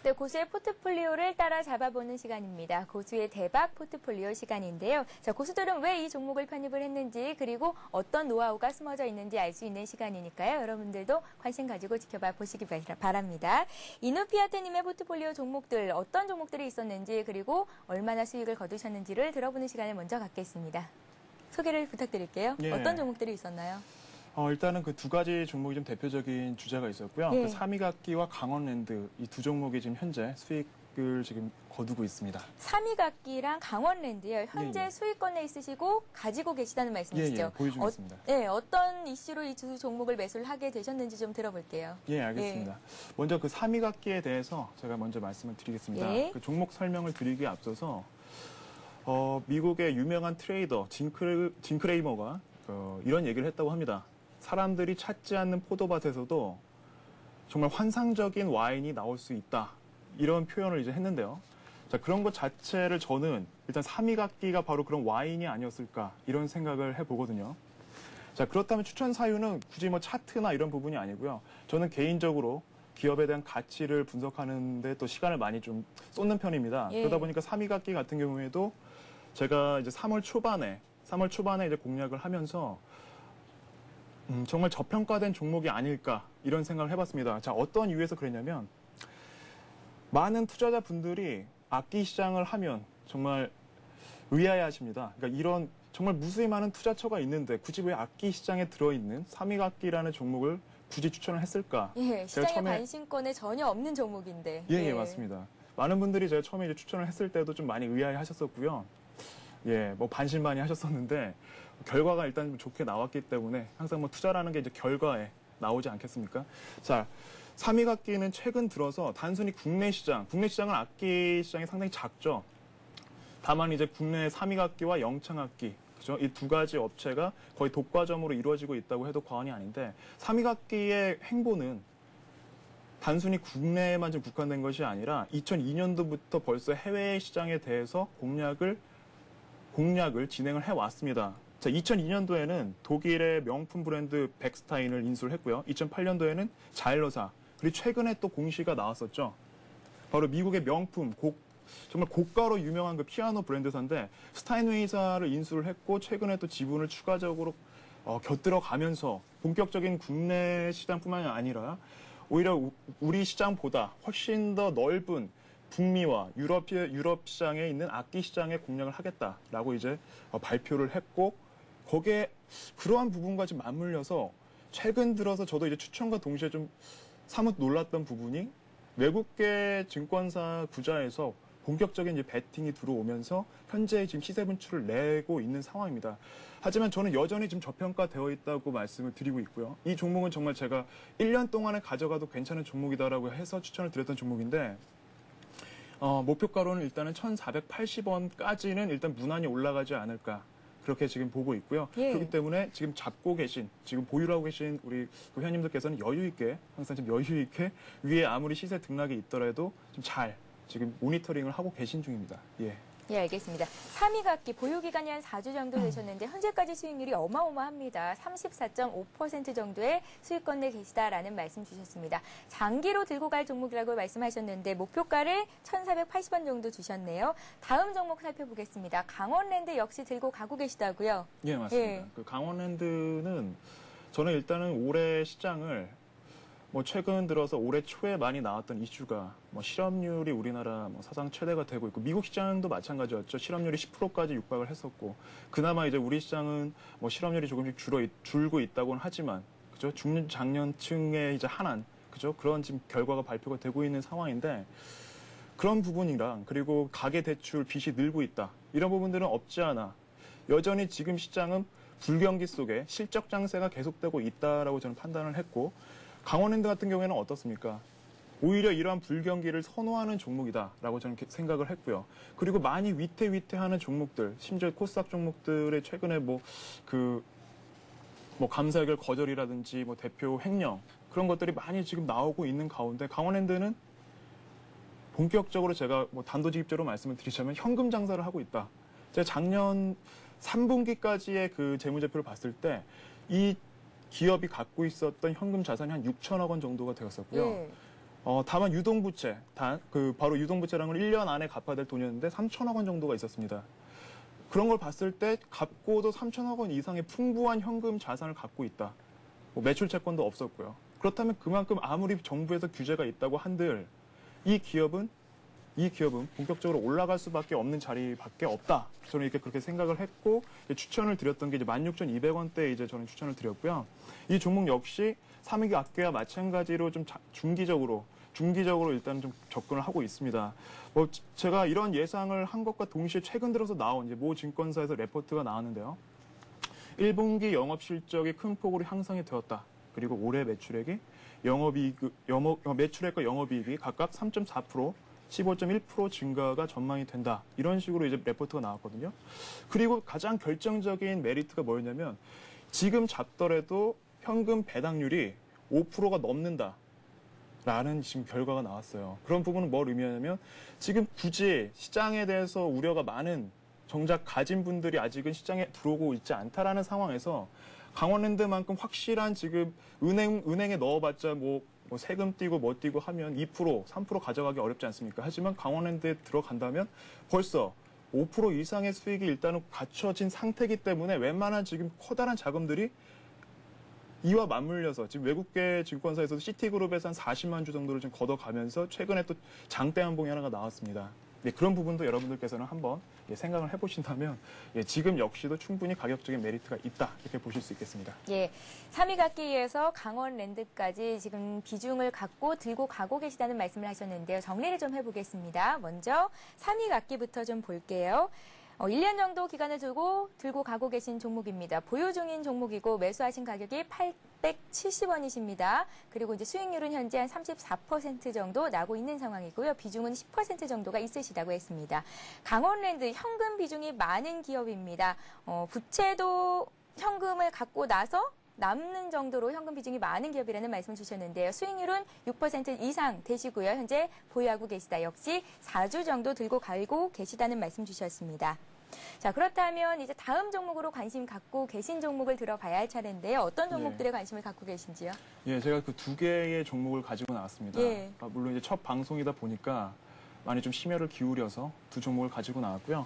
네, 고수의 포트폴리오를 따라 잡아보는 시간입니다. 고수의 대박 포트폴리오 시간인데요. 자, 고수들은 왜 이 종목을 편입을 했는지 그리고 어떤 노하우가 숨어져 있는지 알 수 있는 시간이니까요. 여러분들도 관심 가지고 지켜봐 보시기 바랍니다. 이누피아트님의 포트폴리오 종목들 어떤 종목들이 있었는지 그리고 얼마나 수익을 거두셨는지를 들어보는 시간을 먼저 갖겠습니다. 소개를 부탁드릴게요. 예. 어떤 종목들이 있었나요? 일단은 그 두 가지 종목이 좀 대표적인 주제가 있었고요. 예. 그 삼위각기와 강원랜드 이 두 종목이 지금 현재 수익을 지금 거두고 있습니다. 삼위각기랑 강원랜드요. 현재 예, 예. 수익권에 있으시고 가지고 계시다는 말씀이시죠? 예, 보여주겠습니다. 네, 어떤 이슈로 이 두 종목을 매수를 하게 되셨는지 좀 들어볼게요. 예, 알겠습니다. 먼저 그 삼위각기에 대해서 제가 먼저 말씀을 드리겠습니다. 예. 그 종목 설명을 드리기에 앞서서 미국의 유명한 트레이더 진 크레이머가 이런 얘기를 했다고 합니다. 사람들이 찾지 않는 포도밭에서도 정말 환상적인 와인이 나올 수 있다. 이런 표현을 이제 했는데요. 자, 그런 것 자체를 저는 일단 삼위각기가 바로 그런 와인이 아니었을까 이런 생각을 해보거든요. 자, 그렇다면 추천 사유는 굳이 뭐 차트나 이런 부분이 아니고요. 저는 개인적으로 기업에 대한 가치를 분석하는데 또 시간을 많이 좀 쏟는 편입니다. 예. 그러다 보니까 삼위각기 같은 경우에도 제가 이제 3월 초반에 이제 공략을 하면서 정말 저평가된 종목이 아닐까 이런 생각을 해봤습니다. 자, 어떤 이유에서 그랬냐면 많은 투자자분들이 악기 시장을 하면 정말 의아해하십니다. 그러니까 이런 정말 무수히 많은 투자처가 있는데 굳이 왜 악기 시장에 들어있는 삼익악기라는 종목을 굳이 추천을 했을까? 예, 제가 시장에 처음에- 관심권에 전혀 없는 종목인데. 예, 맞습니다. 많은 분들이 제가 처음에 이제 추천을 했을 때도 좀 많이 의아해 하셨었고요. 예, 뭐 반신반의 하셨었는데 결과가 일단 좀 좋게 나왔기 때문에 항상 뭐 투자라는 게 이제 결과에 나오지 않겠습니까? 자, 삼익악기는 최근 들어서 단순히 국내 시장은 악기 시장이 상당히 작죠. 다만 이제 국내 삼익악기와 영창악기, 그죠? 이 두 가지 업체가 거의 독과점으로 이루어지고 있다고 해도 과언이 아닌데 삼익악기의 행보는 단순히 국내에만 좀 국한된 것이 아니라 2002년도부터 벌써 해외 시장에 대해서 공략을 진행을 해왔습니다. 자, 2002년도에는 독일의 명품 브랜드 백스타인을 인수를 했고요. 2008년도에는 자일러사, 그리고 최근에 또 공시가 나왔었죠. 바로 미국의 명품, 정말 고가로 유명한 그 피아노 브랜드사인데 스타인웨이사를 인수를 했고 최근에 또 지분을 추가적으로 곁들여 가면서 본격적인 국내 시장뿐만이 아니라 오히려 우리 시장보다 훨씬 더 넓은 북미와 유럽 시장에 있는 악기 시장에 공략을 하겠다라고 이제 발표를 했고 거기에 그러한 부분과 좀 맞물려서 최근 들어서 저도 이제 추천과 동시에 좀 사뭇 놀랐던 부분이 외국계 증권사 구자에서 본격적인 이제 베팅이 들어오면서 현재 지금 시세 분출을 내고 있는 상황입니다. 하지만 저는 여전히 지금 저평가되어 있다고 말씀을 드리고 있고요. 이 종목은 정말 제가 1년 동안에 가져가도 괜찮은 종목이다라고 해서 추천을 드렸던 종목인데 목표가로는 일단은 1,480원까지는 일단 무난히 올라가지 않을까. 그렇게 지금 보고 있고요. 예. 그렇기 때문에 지금 지금 보유를 하고 계신 우리 회원님들께서는 여유 있게, 항상 좀 여유 있게 위에 아무리 시세 등락이 있더라도 좀 잘 지금 모니터링을 하고 계신 중입니다. 예. 예, 알겠습니다. 삼익악기 보유 기간이 한 4주 정도 되셨는데 현재까지 수익률이 어마어마합니다. 34.5% 정도의 수익권 내 계시다라는 말씀 주셨습니다. 장기로 들고 갈 종목이라고 말씀하셨는데 목표가를 1,480원 정도 주셨네요. 다음 종목 살펴보겠습니다. 강원랜드 역시 들고 가고 계시다고요? 예, 맞습니다. 예. 그 강원랜드는 저는 일단은 올해 시장을 최근 들어서 올해 초에 많이 나왔던 이슈가 실업률이 우리나라 사상 최대가 되고 있고 미국 시장도 마찬가지였죠. 실업률이 10%까지 육박을 했었고 그나마 이제 우리 시장은 실업률이 조금씩 줄고 있다고는 하지만 그죠? 중장년층의 이제 한한 그죠? 그런 지금 결과가 발표가 되고 있는 상황인데 그런 부분이랑 그리고 가계 대출 빚이 늘고 있다. 이런 부분들은 없지 않아 여전히 지금 시장은 불경기 속에 실적 장세가 계속되고 있다라고 저는 판단을 했고 강원랜드 같은 경우에는 어떻습니까? 오히려 이러한 불경기를 선호하는 종목이다라고 저는 생각을 했고요. 그리고 많이 위태위태하는 종목들, 심지어 코스닥 종목들의 최근에 감사 의결 거절이라든지 대표 횡령 그런 것들이 많이 지금 나오고 있는 가운데 강원랜드는 본격적으로 제가 단도직입적으로 말씀을 드리자면 현금 장사를 하고 있다. 제가 작년 3분기까지의 그 재무제표를 봤을 때 이 기업이 갖고 있었던 현금 자산이 한 6천억 원 정도가 되었었고요. 예. 다만 유동부채, 바로 유동부채라는 걸 1년 안에 갚아야 될 돈이었는데 3천억 원 정도가 있었습니다. 그런 걸 봤을 때 갖고도 3천억 원 이상의 풍부한 현금 자산을 갖고 있다. 매출 채권도 없었고요. 그렇다면 그만큼 아무리 정부에서 규제가 있다고 한들 이 기업은 본격적으로 올라갈 수밖에 없는 자리밖에 없다. 저는 그렇게 생각을 했고 추천을 드렸던 게 이제 16,200원대에 이제 저는 추천을 드렸고요. 이 종목 역시 삼익악기와 마찬가지로 좀 중기적으로 일단 좀 접근을 하고 있습니다. 제가 이런 예상을 한 것과 동시에 최근 들어서 나온 이제 모 증권사에서 레포트가 나왔는데요. 1분기 영업 실적이 큰 폭으로 향상이 되었다. 그리고 올해 매출액과 영업이익이 각각 3.4%, 15.1% 증가가 전망이 된다. 이런 식으로 이제 레포트가 나왔거든요. 그리고 가장 결정적인 메리트가 뭐였냐면 지금 잡더라도 현금 배당률이 5%가 넘는다. 라는 지금 결과가 나왔어요. 그런 부분은 뭘 의미하냐면 지금 굳이 시장에 대해서 우려가 많은 정작 가진 분들이 아직은 시장에 들어오고 있지 않다라는 상황에서 강원랜드만큼 확실한 지금 은행에 넣어봤자 세금 띄고 띄고 하면 2%, 3% 가져가기 어렵지 않습니까? 하지만 강원랜드에 들어간다면 벌써 5% 이상의 수익이 일단은 갖춰진 상태이기 때문에 웬만한 지금 커다란 자금들이 이와 맞물려서 지금 외국계 증권사에서도 시티그룹에서 한 40만 주 정도를 좀 걷어가면서 최근에 또 장대 한봉이 하나가 나왔습니다. 예, 그런 부분도 여러분들께서는 한번 생각을 해보신다면 지금 역시도 충분히 가격적인 메리트가 있다 이렇게 보실 수 있겠습니다. 예, 3위 갖기에서 강원랜드까지 지금 비중을 갖고 들고 가고 계시다는 말씀을 하셨는데요. 정리를 좀 해보겠습니다. 먼저 3위 갖기부터 좀 볼게요. 1년 정도 기간을 들고 가고 계신 종목입니다. 보유 중인 종목이고 매수하신 가격이 870원이십니다. 그리고 이제 수익률은 현재 한 34% 정도 나고 있는 상황이고요. 비중은 10% 정도가 있으시다고 했습니다. 강원랜드 현금 비중이 많은 기업입니다. 부채도 현금을 갖고 나서 남는 정도로 현금 비중이 많은 기업이라는 말씀을 주셨는데요. 수익률은 6% 이상 되시고요. 현재 보유하고 계시다. 역시 4주 정도 들고 가고 계시다는 말씀 주셨습니다. 자, 그렇다면 이제 다음 종목으로 관심 갖고 계신 종목을 들어봐야 할 차례인데요. 어떤 종목들에 관심을 갖고 계신지요? 예, 제가 그 두 개의 종목을 가지고 나왔습니다. 예. 물론 이제 첫 방송이다 보니까 많이 좀 심혈을 기울여서 두 종목을 가지고 나왔고요.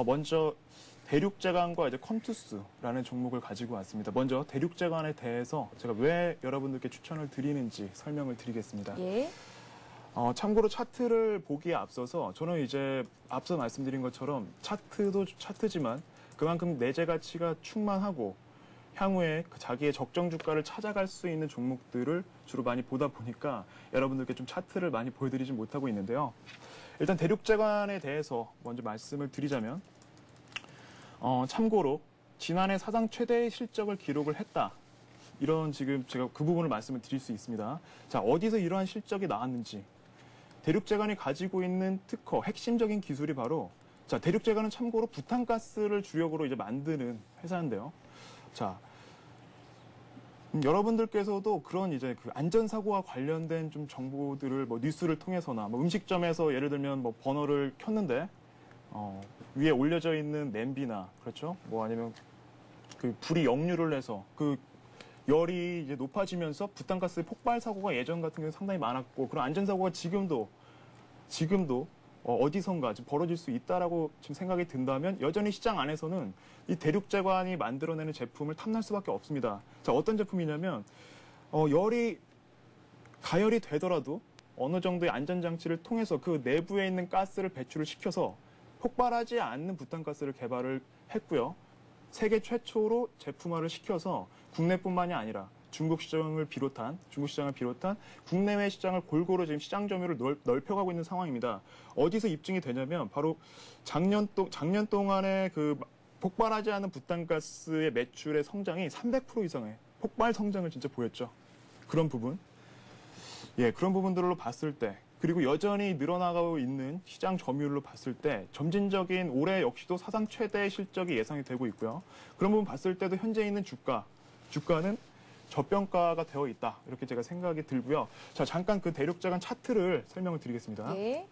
먼저 대륙제강과 이제 컨투스라는 종목을 가지고 왔습니다. 먼저 대륙제강에 대해서 제가 왜 여러분들께 추천을 드리는지 설명을 드리겠습니다. 예. 참고로 차트를 보기에 앞서서 저는 이제 앞서 말씀드린 것처럼 차트도 차트지만 그만큼 내재 가치가 충만하고 향후에 자기의 적정 주가를 찾아갈 수 있는 종목들을 주로 많이 보다 보니까 여러분들께 좀 차트를 많이 보여드리지 못하고 있는데요. 일단 대륙제강에 대해서 먼저 말씀을 드리자면 참고로 지난해 사상 최대의 실적을 기록을 했다. 이런 지금 제가 그 부분을 말씀을 드릴 수 있습니다. 자, 어디서 이러한 실적이 나왔는지. 대륙제강이 가지고 있는 특허, 핵심적인 기술이 바로 자, 대륙제강은 참고로 부탄가스를 주력으로 이제 만드는 회사인데요. 자, 여러분들께서도 그런 이제 그 안전사고와 관련된 좀 정보들을 뉴스를 통해서나 음식점에서 예를 들면 버너를 켰는데 위에 올려져 있는 냄비나 그렇죠? 아니면 그 불이 역류를 해서 그 열이 이제 높아지면서 부탄가스 폭발 사고가 예전 같은 경우는 상당히 많았고 그런 안전사고가 지금도 어디선가 지금 벌어질 수 있다라고 지금 생각이 든다면 여전히 시장 안에서는 이 대륙제강이 만들어내는 제품을 탐낼 수밖에 없습니다. 자, 어떤 제품이냐면 열이 가열이 되더라도 어느 정도의 안전장치를 통해서 그 내부에 있는 가스를 배출을 시켜서 폭발하지 않는 부탄가스를 개발을 했고요. 세계 최초로 제품화를 시켜서 국내뿐만이 아니라 중국 시장을 비롯한 국내외 시장을 골고루 지금 시장 점유를 넓혀가고 있는 상황입니다. 어디서 입증이 되냐면 바로 작년 동안에 그 폭발하지 않은 부탄가스의 매출의 성장이 300% 이상의 폭발 성장을 진짜 보였죠. 그런 부분. 예, 그런 부분들로 봤을 때 그리고 여전히 늘어나가고 있는 시장 점유율로 봤을 때 점진적인 올해 역시도 사상 최대의 실적이 예상이 되고 있고요. 그런 부분 봤을 때도 현재 있는 주가는 저평가가 되어 있다. 이렇게 제가 생각이 들고요. 자, 잠깐 그 대륙제강 차트를 설명을 드리겠습니다. 예.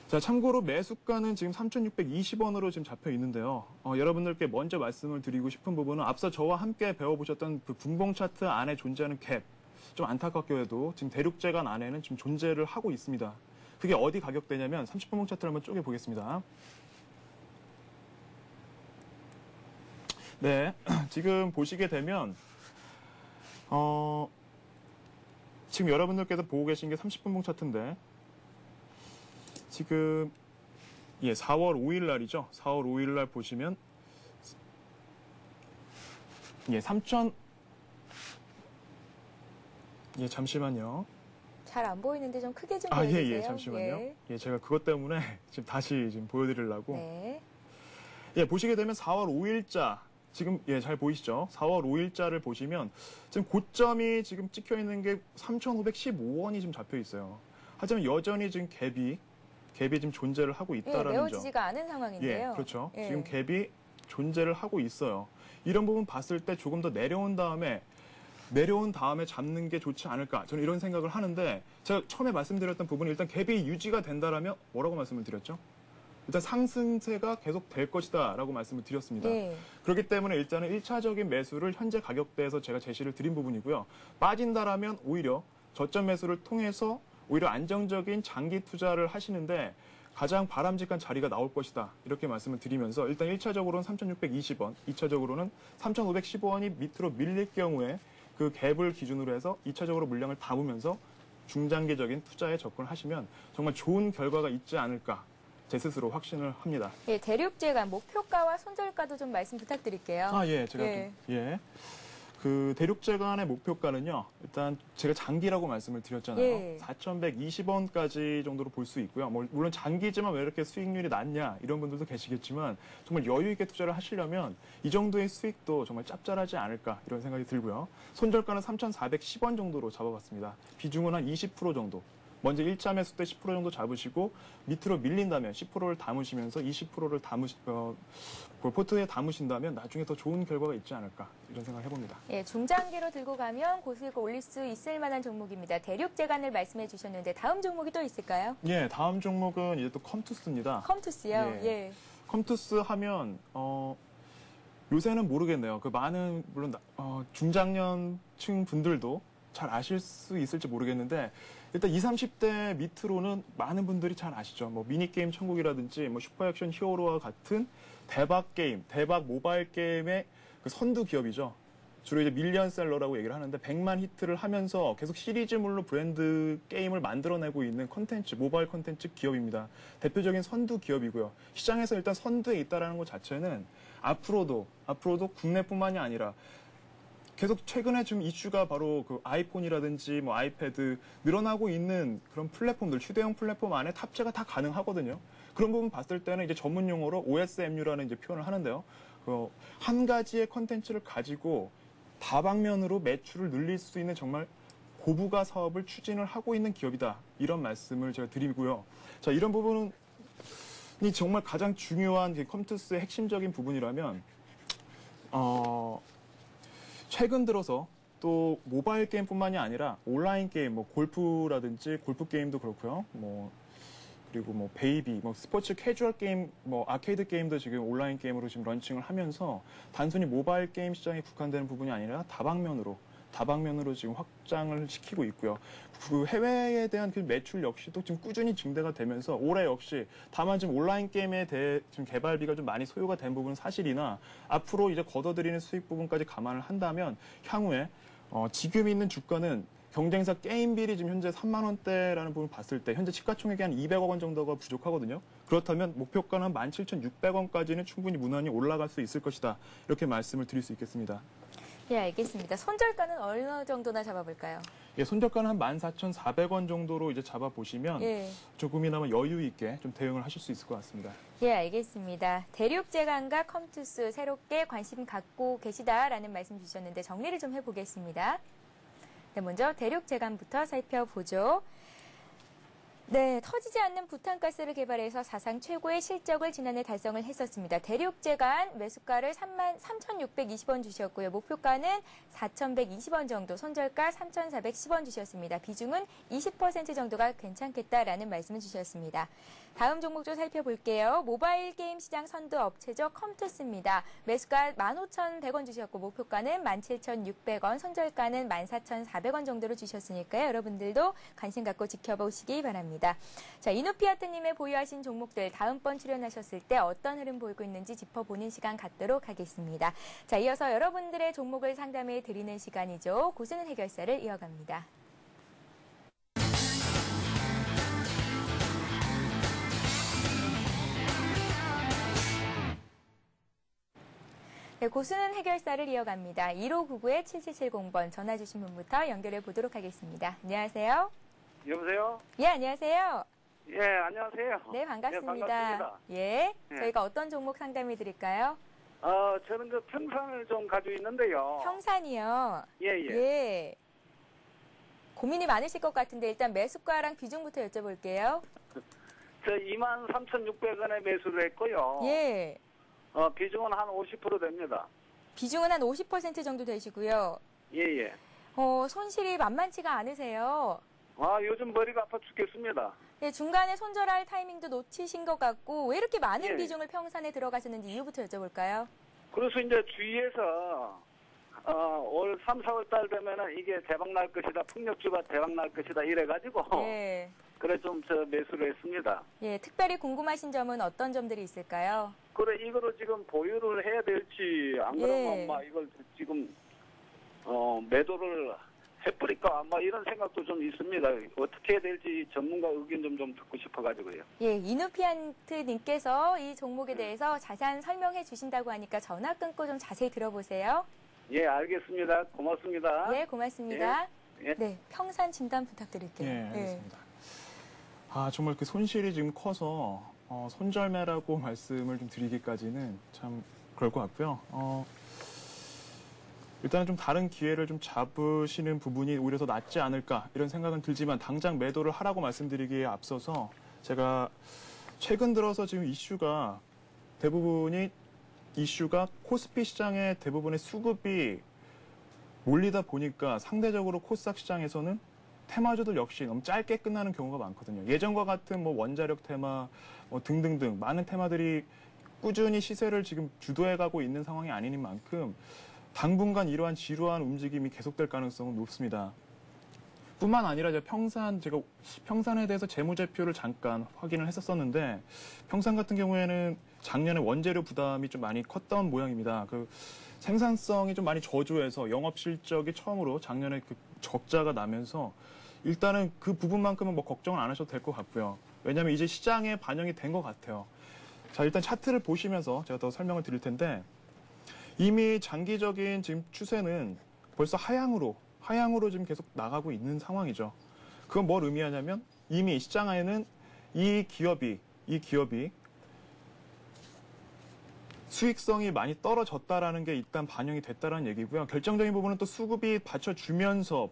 자, 참고로 매수가는 지금 3,620원으로 지금 잡혀 있는데요. 여러분들께 먼저 말씀을 드리고 싶은 부분은 앞서 저와 함께 배워보셨던 그 분봉 차트 안에 존재하는 갭. 좀 안타깝게도 지금 대륙제강 안에는 지금 존재를 하고 있습니다. 그게 어디 가격대냐면 30분봉 차트를 한번 쪼개보겠습니다. 네, 지금 보시게 되면 지금 여러분들께서 보고 계신 게 30분봉 차트인데 지금 4월 5일 날이죠. 4월 5일 날 보시면 3천 잠시만요. 잘 안 보이는데 좀 크게 좀 예, 보여주세요. 잠시만요. 제가 그것 때문에 지금 다시 보여드리려고. 네. 보시게 되면 4월 5일자 지금 잘 보이시죠? 4월 5일자를 보시면 지금 고점이 지금 찍혀 있는 게 3,515원이 지금 잡혀 있어요. 하지만 여전히 지금 갭이 지금 존재를 하고 있다라는 점. 메워지지가 않은 상황인데요. 그렇죠. 예. 지금 갭이 존재를 하고 있어요. 이런 부분 봤을 때 조금 더 내려온 다음에 잡는 게 좋지 않을까. 저는 이런 생각을 하는데 제가 처음에 말씀드렸던 부분이 일단 갭이 유지가 된다라면 뭐라고 말씀을 드렸죠? 일단 상승세가 계속 될 것이다 라고 말씀을 드렸습니다. 네. 그렇기 때문에 일단은 1차적인 매수를 현재 가격대에서 제가 제시를 드린 부분이고요. 빠진다라면 오히려 저점 매수를 통해서 오히려 안정적인 장기 투자를 하시는데 가장 바람직한 자리가 나올 것이다. 이렇게 말씀을 드리면서 일단 1차적으로는 3,620원, 2차적으로는 3,515원이 밑으로 밀릴 경우에 그 갭을 기준으로 해서 2차적으로 물량을 담으면서 중장기적인 투자에 접근하시면 정말 좋은 결과가 있지 않을까 제 스스로 확신을 합니다. 예, 대륙제간 목표가와 손절가도 좀 말씀 부탁드릴게요. 제가 그 대륙제간의 목표가는요. 일단 제가 장기라고 말씀을 드렸잖아요. 예. 4,120원까지 정도로 볼 수 있고요. 물론 장기지만 왜 이렇게 수익률이 낮냐 이런 분들도 계시겠지만 정말 여유 있게 투자를 하시려면 이 정도의 수익도 정말 짭짤하지 않을까 이런 생각이 들고요. 손절가는 3,410원 정도로 잡아봤습니다. 비중은 한 20% 정도. 먼저 1차 매수 때 10% 정도 잡으시고 밑으로 밀린다면 10%를 담으시면서 20%를 포트에 담으신다면 나중에 더 좋은 결과가 있지 않을까 이런 생각을 해봅니다. 예, 중장기로 들고 가면 고수익을 올릴 수 있을 만한 종목입니다. 대륙제간을 말씀해 주셨는데 다음 종목이 또 있을까요? 예, 다음 종목은 이제 또 컴투스입니다. 컴투스요? 예. 컴투스 하면 요새는 모르겠네요. 그 많은 물론 중장년층 분들도 잘 아실 수 있을지 모르겠는데 일단 20, 30대 밑으로는 많은 분들이 잘 아시죠. 뭐 미니게임 천국이라든지 뭐 슈퍼액션 히어로와 같은 대박 게임, 대박 모바일 게임의 그 선두 기업이죠. 주로 이제 밀리언셀러라고 얘기를 하는데 100만 히트를 하면서 계속 시리즈물로 브랜드 게임을 만들어내고 있는 콘텐츠, 모바일 콘텐츠 기업입니다. 대표적인 선두 기업이고요. 시장에서 일단 선두에 있다는 것 자체는 앞으로도 국내뿐만이 아니라 계속 최근에 지금 이슈가 바로 그 아이폰이라든지 뭐 아이패드 늘어나고 있는 그런 플랫폼들, 휴대용 플랫폼 안에 탑재가 다 가능하거든요. 그런 부분 봤을 때는 이제 전문 용어로 OSMU라는 이제 표현을 하는데요. 한 가지의 컨텐츠를 가지고 다방면으로 매출을 늘릴 수 있는 정말 고부가 사업을 추진을 하고 있는 기업이다. 이런 말씀을 제가 드리고요. 자, 이런 부분이 정말 가장 중요한 컴투스의 핵심적인 부분이라면, 최근 들어서 또 모바일 게임뿐만이 아니라 온라인 게임, 뭐 골프라든지 골프 게임도 그렇고요. 그리고 뭐 베이비, 뭐 스포츠 캐주얼 게임, 뭐 아케이드 게임도 지금 온라인 게임으로 지금 런칭을 하면서 단순히 모바일 게임 시장에 국한되는 부분이 아니라 다방면으로 지금 확장을 시키고 있고요. 그 해외에 대한 그 매출 역시도 지금 꾸준히 증대가 되면서 올해 역시 다만 지금 온라인 게임에 대해 지금 개발비가 좀 많이 소요가 된 부분은 사실이나 앞으로 이제 걷어들이는 수익 부분까지 감안을 한다면 향후에 지금 있는 주가는 경쟁사 게임빌이 지금 현재 3만 원대라는 부분을 봤을 때 현재 시가총액이 한 200억 원 정도가 부족하거든요. 그렇다면 목표가는 17,600원까지는 충분히 무난히 올라갈 수 있을 것이다. 이렇게 말씀을 드릴 수 있겠습니다. 예, 알겠습니다. 손절가는 어느 정도나 잡아볼까요? 예, 손절가는 한 14,400원 정도로 이제 잡아보시면 예. 조금이나마 여유 있게 좀 대응을 하실 수 있을 것 같습니다. 예, 알겠습니다. 대륙제간과 컴투스 새롭게 관심 갖고 계시다라는 말씀 주셨는데 정리를 좀 해보겠습니다. 네, 먼저 대륙제간부터 살펴보죠. 네, 터지지 않는 부탄가스를 개발해서 사상 최고의 실적을 지난해 달성을 했었습니다. 대륙제간 매수가를 3,620원 주셨고요. 목표가는 4,120원 정도, 손절가 3,410원 주셨습니다. 비중은 20% 정도가 괜찮겠다라는 말씀을 주셨습니다. 다음 종목 좀 살펴볼게요. 모바일 게임 시장 선두 업체죠. 컴투스입니다. 매수가 15,100원 주셨고 목표가는 17,600원, 손절가는 14,400원 정도로 주셨으니까요. 여러분들도 관심 갖고 지켜보시기 바랍니다. 자, 이누피아트님의 보유하신 종목들 다음번 출연하셨을 때 어떤 흐름 보이고 있는지 짚어보는 시간 갖도록 하겠습니다. 자, 이어서 여러분들의 종목을 상담해 드리는 시간이죠. 고수는 해결사를 이어갑니다. 네, 고수는 해결사를 이어갑니다. 1599-7770번 전화 주신 분부터 연결해 보도록 하겠습니다. 안녕하세요. 여보세요? 예, 안녕하세요. 예, 안녕하세요. 네, 반갑습니다. 네, 반갑습니다. 예, 예. 저희가 어떤 종목 상담해 드릴까요? 저는 그 평산을 좀 가지고 있는데요. 평산이요. 예, 예. 예. 고민이 많으실 것 같은데 일단 매수가랑 비중부터 여쭤볼게요. 저 23,600원에 매수를 했고요. 예. 비중은 한 50% 됩니다. 비중은 한 50% 정도 되시고요. 예, 예. 손실이 만만치가 않으세요. 요즘 머리가 아파 죽겠습니다. 예, 중간에 손절할 타이밍도 놓치신 것 같고 왜 이렇게 많은 예. 비중을 평산에 들어가셨는지 이유부터 여쭤볼까요? 그래서 이제 주위에서 올 3, 4월 달 되면은 이게 대박 날 것이다, 풍력주가 대박 날 것이다 이래가지고 예. 그래 좀 매수를 했습니다. 예, 특별히 궁금하신 점은 어떤 점들이 있을까요? 그래 이거를 지금 보유를 해야 될지 안 그러면 예. 막 이걸 지금 매도를 해버릴까 뭐 이런 생각도 좀 있습니다. 어떻게 해야 될지 전문가 의견 좀 듣고 싶어가지고요. 예, 이누피안트님께서 이 종목에 대해서 자세한 설명해 주신다고 하니까 전화 끊고 좀 자세히 들어보세요. 예, 알겠습니다. 고맙습니다. 네, 고맙습니다. 예. 네, 평산 진단 부탁드릴게요. 예, 알겠습니다. 아, 정말 그 손실이 지금 커서 손절매라고 말씀을 좀 드리기까지는 참 그럴 것 같고요. 일단은 좀 다른 기회를 좀 잡으시는 부분이 오히려 더 낫지 않을까 이런 생각은 들지만 당장 매도를 하라고 말씀드리기에 앞서서 제가 최근 들어서 지금 이슈가 코스피 시장의 대부분의 수급이 몰리다 보니까 상대적으로 코스닥 시장에서는 테마주들 역시 너무 짧게 끝나는 경우가 많거든요. 예전과 같은 뭐 원자력 테마 등등등 많은 테마들이 꾸준히 시세를 지금 주도해가고 있는 상황이 아닌 만큼 당분간 이러한 지루한 움직임이 계속될 가능성은 높습니다. 뿐만 아니라 제가 평산에 대해서 재무제표를 잠깐 확인을 했었는데 평산 같은 경우에는 작년에 원재료 부담이 좀 많이 컸던 모양입니다. 그 생산성이 좀 많이 저조해서 영업 실적이 처음으로 작년에 그 적자가 나면서 일단은 그 부분만큼은 뭐 걱정을 안 하셔도 될 것 같고요. 왜냐하면 이제 시장에 반영이 된 것 같아요. 자, 일단 차트를 보시면서 제가 더 설명을 드릴 텐데 이미 장기적인 지금 추세는 벌써 하향으로 지금 계속 나가고 있는 상황이죠. 그건 뭘 의미하냐면 이미 시장에는 이 기업이 수익성이 많이 떨어졌다라는 게 일단 반영이 됐다라는 얘기고요. 결정적인 부분은 또 수급이 받쳐주면서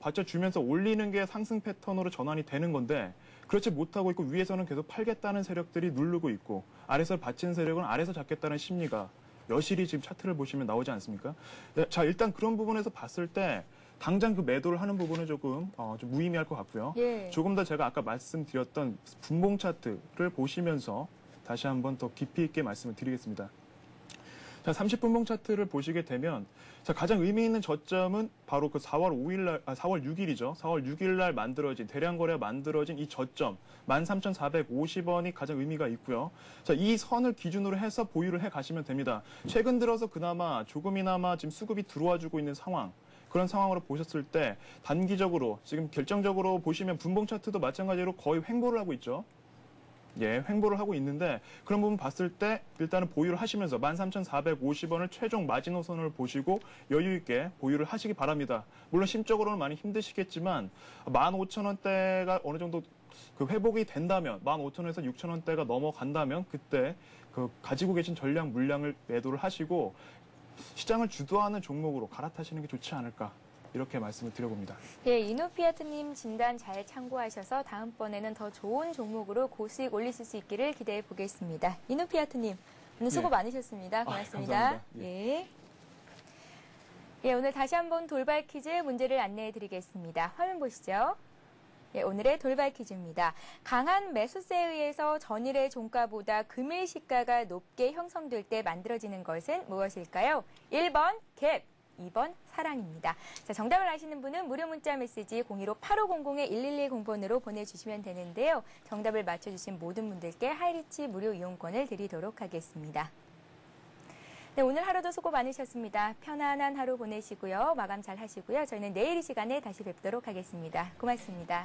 올리는 게 상승 패턴으로 전환이 되는 건데 그렇지 못하고 있고 위에서는 계속 팔겠다는 세력들이 누르고 있고 아래서 받치는 세력은 아래서 잡겠다는 심리가 여실히 지금 차트를 보시면 나오지 않습니까? 자, 일단 그런 부분에서 봤을 때 당장 그 매도를 하는 부분은 조금 좀 무의미할 것 같고요. 예. 조금 더 제가 아까 말씀드렸던 분봉 차트를 보시면서 다시 한번 더 깊이 있게 말씀을 드리겠습니다. 자, 30분봉 차트를 보시게 되면 자, 가장 의미 있는 저점은 바로 그 4월 6일이죠. 4월 6일 날 만들어진 대량 거래가 만들어진 이 저점 13,450원이 가장 의미가 있고요. 자, 이 선을 기준으로 해서 보유를 해 가시면 됩니다. 최근 들어서 그나마 조금이나마 지금 수급이 들어와 주고 있는 상황. 그런 상황으로 보셨을 때 단기적으로 지금 결정적으로 보시면 분봉 차트도 마찬가지로 거의 횡보를 하고 있죠. 예, 횡보를 하고 있는데 그런 부분 봤을 때 일단은 보유를 하시면서 13,450원을 최종 마지노선을 보시고 여유 있게 보유를 하시기 바랍니다. 물론 심적으로는 많이 힘드시겠지만 15,000원대가 어느 정도 그 회복이 된다면 15,000원에서 6,000원대가 넘어간다면 그때 그 가지고 계신 전량 물량을 매도를 하시고 시장을 주도하는 종목으로 갈아타시는 게 좋지 않을까. 이렇게 말씀을 드려봅니다. 예, 이누피아트님 진단 잘 참고하셔서 다음번에는 더 좋은 종목으로 고수익 올리실 수 있기를 기대해 보겠습니다. 이누피아트님, 오늘 수고 많으셨습니다. 고맙습니다. 감사합니다. 예. 예, 오늘 다시 한번 돌발 퀴즈 문제를 안내해 드리겠습니다. 화면 보시죠. 예, 오늘의 돌발 퀴즈입니다. 강한 매수세에 의해서 전일의 종가보다 금일 시가가 높게 형성될 때 만들어지는 것은 무엇일까요? 1번 갭, 2번 사랑입니다. 자, 정답을 아시는 분은 무료 문자 메시지 015-8500-1110번으로 보내주시면 되는데요. 정답을 맞춰주신 모든 분들께 하이리치 무료 이용권을 드리도록 하겠습니다. 네, 오늘 하루도 수고 많으셨습니다. 편안한 하루 보내시고요. 마감 잘 하시고요. 저희는 내일 이 시간에 다시 뵙도록 하겠습니다. 고맙습니다.